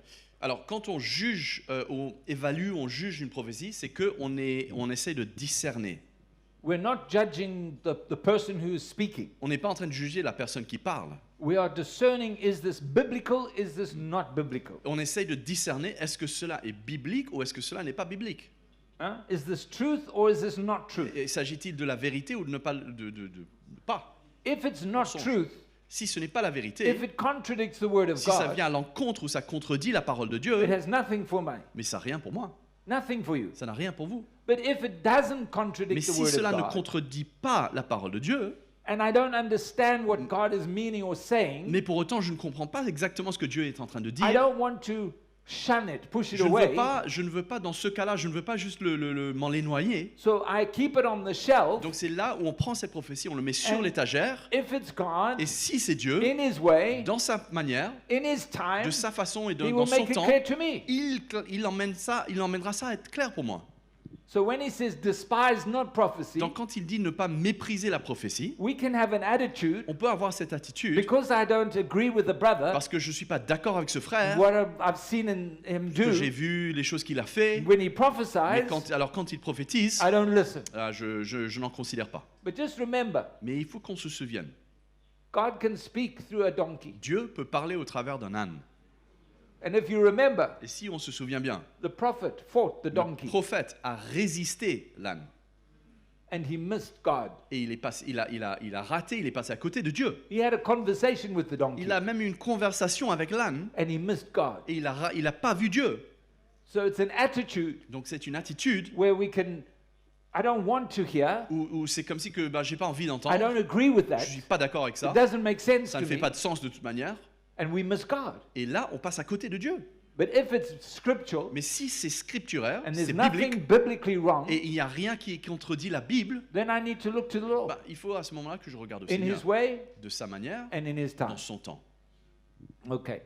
Alors, quand on juge, on évalue, on juge une prophétie, c'est qu'on essaie de discerner. We're not judging the person who is speaking. On n'est pas en train de juger la personne qui parle. We are discerning, is this biblical, is this not biblical? On essaie de discerner, est-ce que cela est biblique ou est-ce que cela n'est pas biblique? Huh? Is this truth or is this not truth? Et s'agit-il de la vérité ou de ne pas, de pas? If it's not Mensonge. truth, Si ce n'est pas la vérité, if it contradicts the word of si ça God, vient à l'encontre ou ça contredit la parole de Dieu, it has nothing for me, mais ça n'a rien pour moi, nothing for you. ça n'a rien pour vous. But if it doesn't Mais contradict the si word cela of ne God, contredit pas la parole de Dieu, and I don't understand what God is meaning or saying, mais pour autant je ne comprends pas exactement ce que Dieu est en train de I dire, don't want to shun it, push it je away. ne veux pas dans ce cas-là, je ne veux pas juste m'en les noyer. So I keep it on the shelf. Donc c'est là où on prend cette prophétie, on le met sur And l'étagère, If it's God, et si c'est Dieu, in His way, dans sa manière, in His time, de sa façon et He dans will son make it temps, clear to me. il emmènera ça à être clair pour moi. So when He says despise not prophecy, Donc quand il dit ne pas mépriser la prophétie, we can have an attitude on peut avoir cette attitude because I don't agree with the brother, parce que je ne suis pas d'accord avec ce frère, what I've seen him que j'ai do. vu les choses qu'il a fait, When he mais prophesies, quand il prophétise, I don't listen. je n'en considère pas. But just remember, Mais il faut qu'on se souvienne, God can speak through a donkey. Dieu peut parler au travers d'un âne. And if you remember, Et si on se souvient bien, the prophet fought the le donkey prophète a résisté l'âne. and he missed God. Et il a raté, il est passé à côté de Dieu. He had a conversation with the donkey Il a même eu une conversation avec l'âne and he missed God. et il a pas vu Dieu. So it's an attitude Donc c'est une attitude where we can, I don't want to hear, où c'est comme si que j'ai pas envie I d'entendre, don't agree with that, je suis pas d'accord avec ça, it doesn't make sense ça to ne fait me, pas de sens de toute manière. and we miss God. Et là, on passe à côté de Dieu. But if it's scriptural Mais si c'est scripturaire, and c'est there's nothing biblique, biblically wrong, et il n'y a rien qui contredit la Bible, then I need to look to the Lord il faut à ce moment-là que je regarde au in Seigneur His way de sa manière, and in His time. dans son temps. Okay.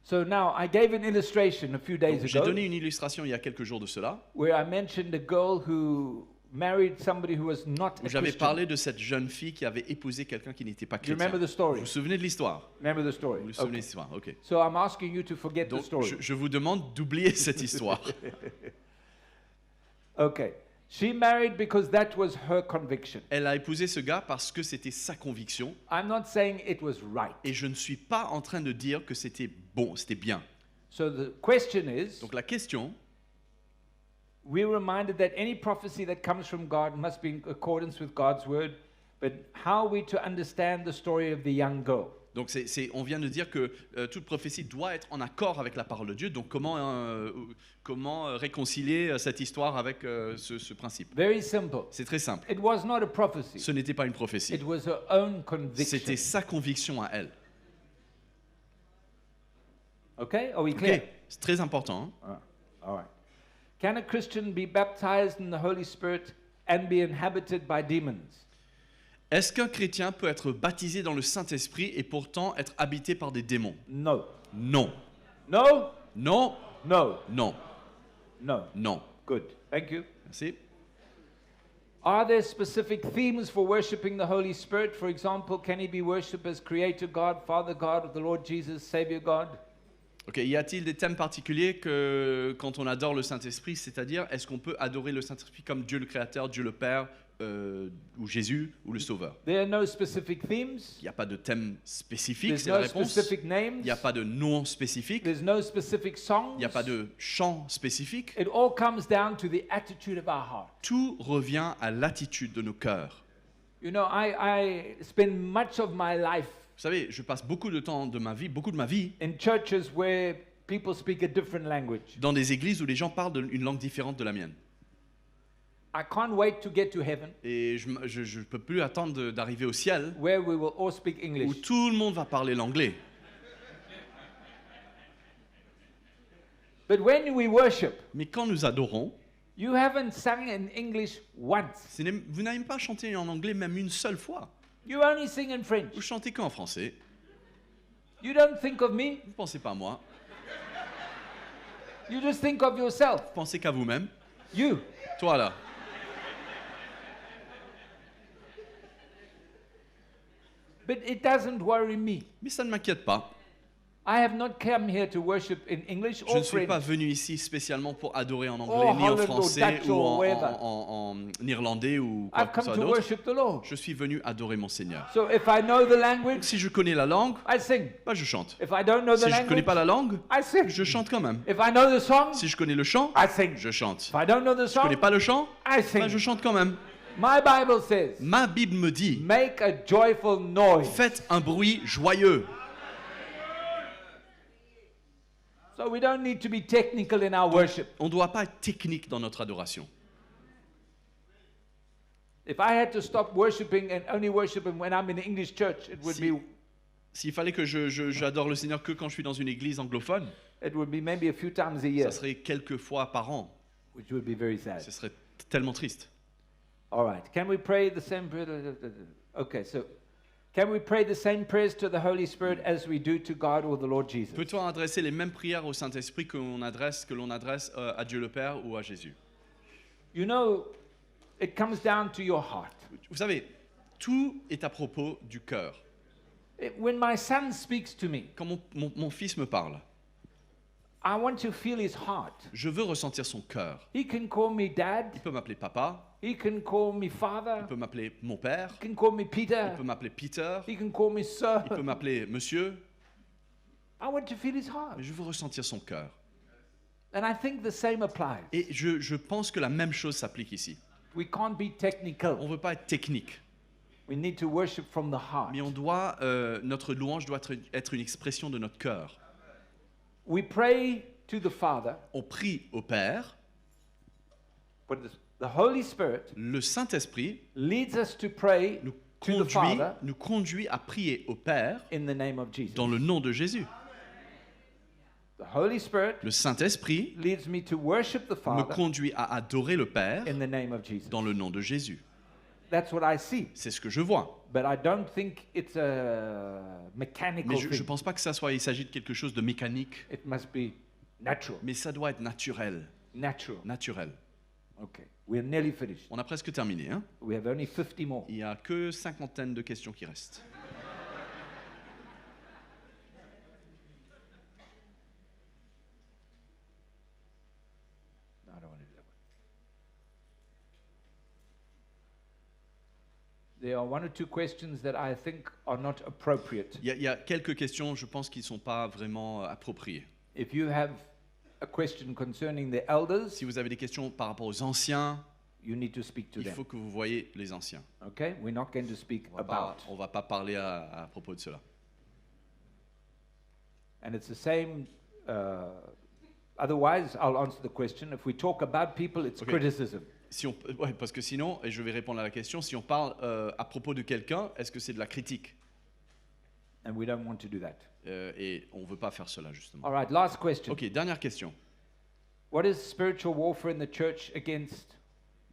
So now I gave an illustration a few days Donc, J'ai ago donné une illustration il y a quelques jours de cela, where I mentioned a girl who married somebody who was not où a j'avais Christian. parlé de cette jeune fille qui avait épousé quelqu'un qui n'était pas Do you chrétien. remember the Vous story? vous souvenez de l'histoire? Remember the story? Vous vous souvenez de Okay. l'histoire, ok. So I'm asking you to forget the Donc story. je vous demande d'oublier cette histoire. Okay. She married because that was her conviction. Elle a épousé ce gars parce que c'était sa conviction, I'm not saying it was right. et je ne suis pas en train de dire que c'était bon, c'était bien. So the question is, Donc la question, we're reminded that any prophecy that comes from God must be in accordance with God's word, but how are we to understand the story of the young girl? donc on vient de dire que toute prophétie doit être en accord avec la parole de Dieu. Donc comment réconcilier cette histoire avec ce principe? Very simple. C'est très simple. It was not a prophecy. Ce n'était pas une prophétie. It was her own conviction. C'était sa conviction à elle. Okay? Are we Ok, clear? c'est très important. Hein. All right. Can a Christian be baptized in the Holy Spirit and be inhabited by demons? Est-ce qu'un chrétien peut être baptisé dans le Saint-Esprit et pourtant être habité par des démons? No. Non. No? Non. No. Non. No. Non. Good. Thank you. Merci. Are there specific themes for worshiping the Holy Spirit? For example, can he be worshipped as Creator God, Father God, the Lord Jesus, Savior God? Ok, y a-t-il des thèmes particuliers que quand on adore le Saint-Esprit, c'est-à-dire est-ce qu'on peut adorer le Saint-Esprit comme Dieu le Créateur, Dieu le Père, ou Jésus, ou le Sauveur? There are no specific themes. Il n'y a pas de thème spécifique, There's c'est la no réponse. specific Il names. n'y a pas de nom spécifique. There's no specific songs. Il n'y a pas de chant spécifique. It all comes down to the attitude of our heart. Tout revient à l'attitude de nos cœurs. You know, I spend much of my life Vous savez, je passe beaucoup de temps de ma vie, beaucoup de ma vie, in churches where people speak a different language. dans des églises où les gens parlent une langue différente de la mienne. I can't wait to get to heaven Et je ne peux plus attendre d'arriver au ciel where we will all speak où English. tout le monde va parler l'anglais. But when we worship, Mais quand nous adorons, you haven't sung in English once. vous n'avez pas chanté en anglais même une seule fois. You only sing in French. Vous chantez qu'en français. You don't think of me, Vous ne pensez pas à moi. you just think of yourself. Vous pensez qu'à vous-même. You. Toi là. But it doesn't worry me. Mais ça ne m'inquiète pas. I have not come here to worship in English Je or ne suis pas French. venu ici spécialement pour adorer en anglais, Oh, ni en Holland or français, Dutch ou or en, wherever. en irlandais ou quoi I've que ce come soit to d'autre. worship the Lord. Je suis venu adorer mon Seigneur. So if I know the language, Si je connais la langue, I sing. bah je chante. If I don't know the Si je ne connais language, pas la langue, I sing. je chante quand même. If I know the song, Si je connais le chant, I sing. je chante. If I don't know the Je ne connais song, pas le chant, I bah je sing. chante quand même. My Bible says, Ma Bible me dit, make a joyful noise. faites un bruit joyeux. So we don't need to be technical in our worship. On ne doit pas être technique dans notre adoration. If I had to stop worshiping and only worshiping when I'm in an English church, it would Si- be S'il fallait que j'adore le Seigneur que quand je suis dans une église anglophone, maybe a few times a year, ça serait quelques fois par an. which would be very sad. Ce serait tellement triste. All right. Can we pray the same prayer? Okay, so can we pray the same prayers to the Holy Spirit as we do to God or the Lord Jesus? Peut-on adresser les mêmes prières au Saint-Esprit que l'on adresse à Dieu le Père ou à Jésus? You know, it comes down to your heart. Vous savez, tout est à propos du cœur. When my son speaks to me, Quand mon fils me parle, I want to feel his heart. je veux ressentir son cœur. He can call me dad. Il peut m'appeler papa, He can call me father. il peut m'appeler mon père, He can call me Peter. il peut m'appeler Peter, He can call me sir. il peut m'appeler monsieur, I want to feel his heart. mais je veux ressentir son cœur. And I think the same applies. Et je pense que la même chose s'applique ici. We can't be technical. On ne veut pas être technique, We need to worship from the heart. mais notre louange doit être une expression de notre cœur. We pray to the Father, On prie au Père, but the Holy Spirit le Saint-Esprit leads us to pray nous to the Father conduit à prier au Père in the name of Jesus. dans le nom de Jésus. The Holy Spirit Le Saint-Esprit leads me to worship the me Father conduit à adorer le Père in the name of Jesus. dans le nom de Jésus. That's what I see. C'est ce que je vois. But I don't think it's a mechanical Mais je ne thing. pense pas que il s'agit de quelque chose de mécanique, It must be natural. mais ça doit être naturel. Natural. Naturel. Okay. We're nearly finished. On a presque terminé. Hein? We have only 50 more. Il n'y a que 50 de questions qui restent. No, I don't want to do that one. There are one or two questions that I think are not appropriate. Il y a quelques questions, je pense, qui ne sont pas vraiment appropriées. If you have a question concerning the elders, Si vous avez des questions par rapport aux anciens, you need to speak to il them. faut que vous voyez les anciens. Okay? We're not going to speak about. On va pas parler à propos de cela. And it's the same. Otherwise, I'll answer the question. If we talk about people, it's Okay. criticism. Ouais, parce que sinon, et je vais répondre à la question, si on parle à propos de quelqu'un, est-ce que c'est de la critique? And we don't want to do that. Et on ne veut pas faire cela, justement. All right, last question. Ok, dernière question. What is spiritual warfare in the church against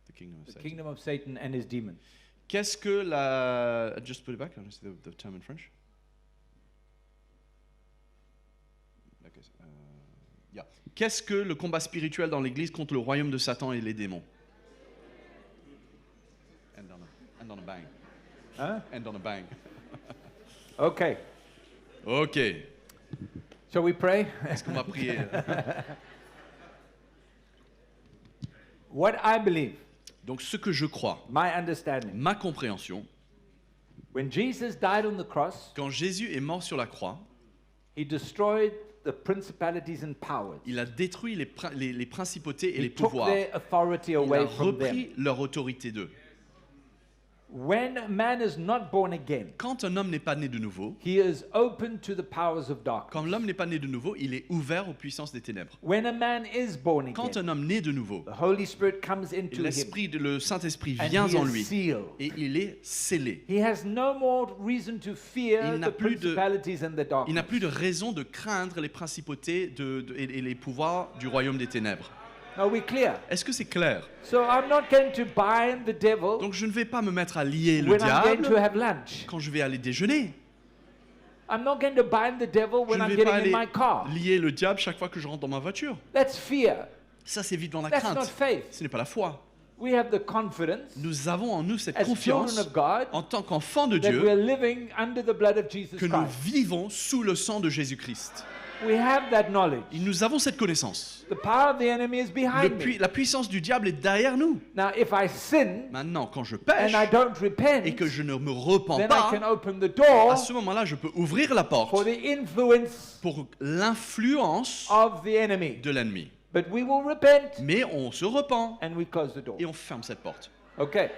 The kingdom of the Satan. kingdom of Satan and his demons? Qu'est-ce que la... Just put it back, let's see the term in French. Yeah. Qu'est-ce que le combat spirituel dans l'Église contre le royaume de Satan et les démons? End on a bang. Huh? End on a bang. Okay. Ok. Shall we pray? Est-ce qu'on va prier? What I believe, Donc ce que je crois, my understanding, ma compréhension, when Jesus died on the cross, quand Jésus est mort sur la croix, he destroyed the principalities and powers. il a détruit les principautés et He les took pouvoirs. their authority Il a away from them. repris leur autorité d'eux. When a man is not born again, Quand un homme n'est pas né de nouveau, he is open to the powers of darkness. quand l'homme n'est pas né de nouveau, il est ouvert aux puissances des ténèbres. When a man is born Quand again, un homme naît de nouveau, the Holy Spirit comes into him le Saint-Esprit and vient he en is lui sealed. et il est scellé. He has no more reason to fear Il n'a the plus de- principalities and the Il n'a darkness. plus de raison de craindre les principautés et les pouvoirs du royaume des ténèbres. Are we clear? Est-ce que c'est clair? So I'm not going to bind the devil Donc je ne vais pas me mettre à lier le when I'm going to diable have lunch. quand je vais aller déjeuner. I'm not going to bind the devil Je when ne I'm vais pas getting in aller my car. lier le diable chaque fois que je rentre dans ma voiture. That's fear. Ça, c'est vivre dans la That's not crainte. faith. Ce n'est pas la foi. We have the confidence Nous avons en nous cette as confiance children of God en tant qu'enfants de that Dieu we're living under the blood of Jesus que nous Christ. vivons sous le sang de Jésus-Christ. We have that knowledge. Et nous avons cette connaissance. The power of the enemy is behind me. La puissance du diable est derrière nous. Now, if I sin Maintenant, quand je and pêche I don't repent, et que je ne me repens then I pas, can open the door à ce moment-là, je peux ouvrir la for porte the influence pour l'influence of the enemy. de l'ennemi. But we will repent Mais on se repent and we close the door. et on ferme cette porte. Okay.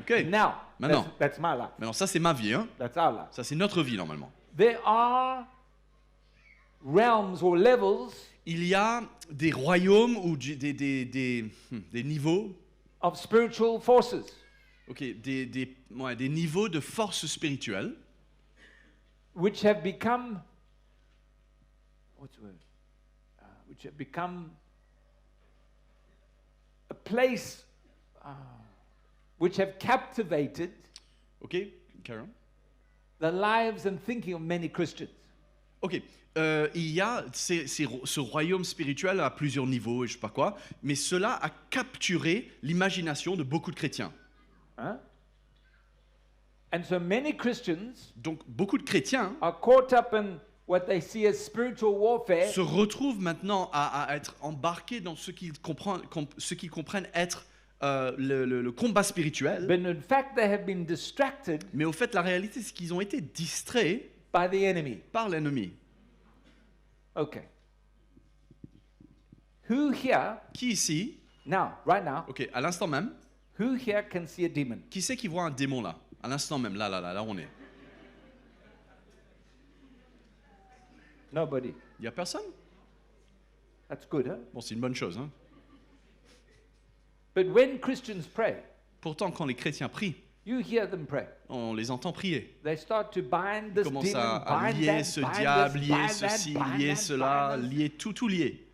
Ok. Now, Maintenant. that's my life. Maintenant, ça c'est ma vie. Hein. That's our life. Ça c'est notre vie normalement. There are realms or levels Il y a des royaumes ou des niveaux, of spiritual forces ok, des niveaux de force spirituelle which have become which have become a place which have captivated Ok, Karen. the lives and thinking of many Christians. Ok, il y a ce royaume spirituel à plusieurs niveaux et je sais pas quoi, mais cela a capturé l'imagination de beaucoup de chrétiens. Huh? And so many Christians Donc beaucoup de chrétiens are caught up in what they see as spiritual warfare, se retrouvent maintenant à être embarqués dans ce qu'ils comprennent être le combat spirituel. but in fact they have been distracted Mais au fait, la réalité, c'est qu'ils ont été distraits by the enemy. par l'ennemi. Okay. Who here, Qui ici, now, right now, ok, à l'instant même, who here can see a demon? qui c'est qui voit un démon là? À l'instant même, là on est. Nobody. Il n'y a personne? That's good, huh? Bon, c'est une bonne chose. Hein? But when Christians pray, Pourtant, quand les chrétiens prient, you hear them pray. on les entend prier. They start to bind this Ils commencent demon, à bind lier that, ce bind diable, this, lier bind ceci, that, bind lier that, cela, bind that. lier tout lier.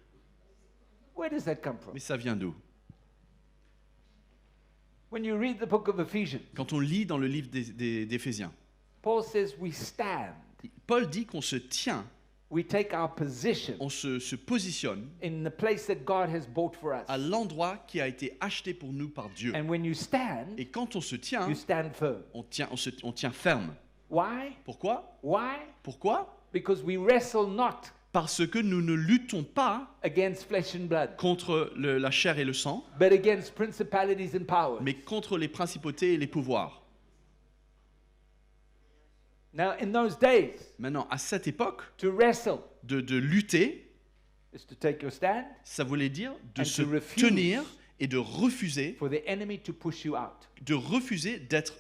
Where does that come from? Mais ça vient d'où? When you read the book of Ephesians, Quand on lit dans le livre d'Éphésiens, Paul says we stand, Paul dit qu'on se tient, we take our position on se positionne in the place that God has bought for us. à l'endroit qui a été acheté pour nous par Dieu. And when you stand, Et quand on se tient, you stand firm. on tient ferme. Why? Pourquoi? Why? Pourquoi? Because we wrestle not Parce que nous ne luttons pas against flesh and blood, contre la chair et le sang, but against principalities and powers. mais contre les principautés et les pouvoirs. Now, in those days, Maintenant, à cette époque, to wrestle de lutter, is to take your stand ça voulait dire de And se to refuse. tenir et de refuser, for the enemy to push you out. d'être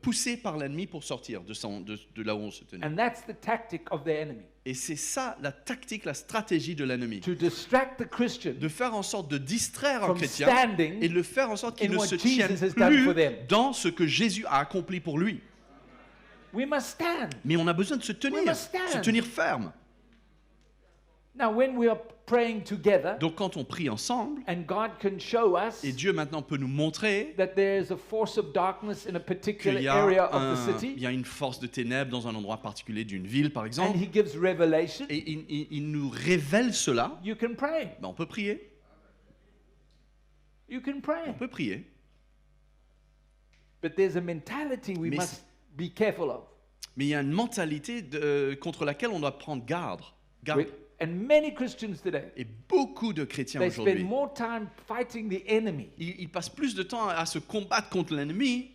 poussé par l'ennemi pour sortir de là où on se tenait. And that's the tactic of the enemy, Et c'est ça la tactique, la stratégie de l'ennemi. to distract the Christian De faire en sorte de distraire un from chrétien standing et de le faire en sorte qu'il in ne what se Jesus tienne has done for plus them. dans ce que Jésus a accompli pour lui. We must stand. Mais on a besoin de se We tenir must stand. ferme. Now, when we are praying together, Donc quand on prie ensemble, and God can show us et Dieu maintenant peut nous montrer that there is a force of darkness in a particular qu'il y area a, of the il city, y a une force de ténèbres dans un endroit particulier d'une ville, par and exemple, He gives revelation, et il nous révèle cela, you can pray. ben on peut prier. You can On pray. peut prier. But there's a mentality we Mais must be careful of. Mais il y a une mentalité contre laquelle on doit prendre garde. When, And many Christians today, Et beaucoup de chrétiens they spend aujourd'hui, more time fighting the enemy ils passent plus de temps à se combattre contre l'ennemi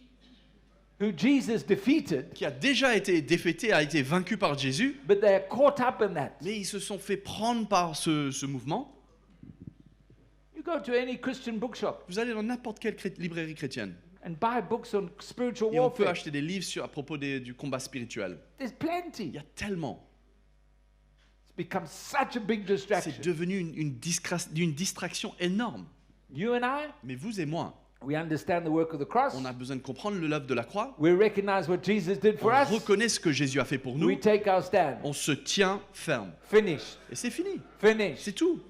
who Jesus defeated, qui a déjà été défaité, a été vaincu par Jésus, but they are caught up in that. mais ils se sont fait prendre par ce mouvement. You go to any Christian bookshop Vous allez dans n'importe quelle librairie chrétienne and buy books on spiritual et on peut warfare. acheter des livres à propos du combat spirituel. There's Il plenty. y a tellement. It's become such a big distraction. C'est devenu une distraction énorme. You and I, Mais vous et moi, we understand the work of the cross. on a besoin de comprendre l'œuvre de la croix. We recognize what Jesus did for On us. reconnaît ce que Jésus a fait pour nous. We take our stand. On se tient ferme. Finished. Et c'est fini. Finished. C'est tout.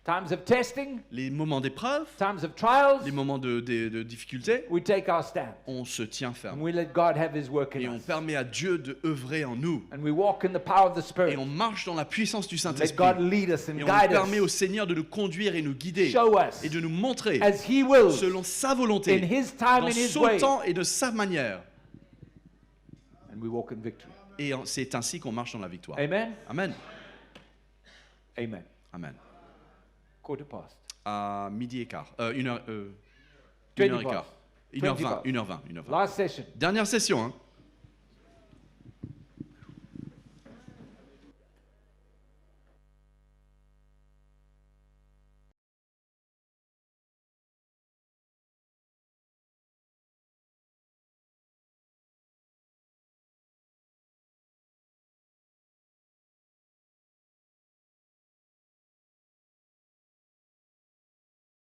Times of testing, Les moments d'épreuve, times of trials, les moments de difficulté, we take our stand. on se tient And ferme. we let God have his work Et in on us. permet à Dieu de œuvrer en nous. And we walk in the power of the Et Spirit. on marche dans la puissance du Let Saint-Esprit. God lead us and Et on guide permet au us. Seigneur de nous conduire et nous guider. Show us Et de nous montrer as he wills selon sa in volonté, his time dans and his son way. temps et de sa manière. And we walk in victory. Et c'est ainsi qu'on marche dans la victoire. Amen. Amen. Amen. Amen. Quarter past. À midi et quart. 1h, 20 1h et quart. past. 1h20. 1h20. Last session. Dernière session. Hein.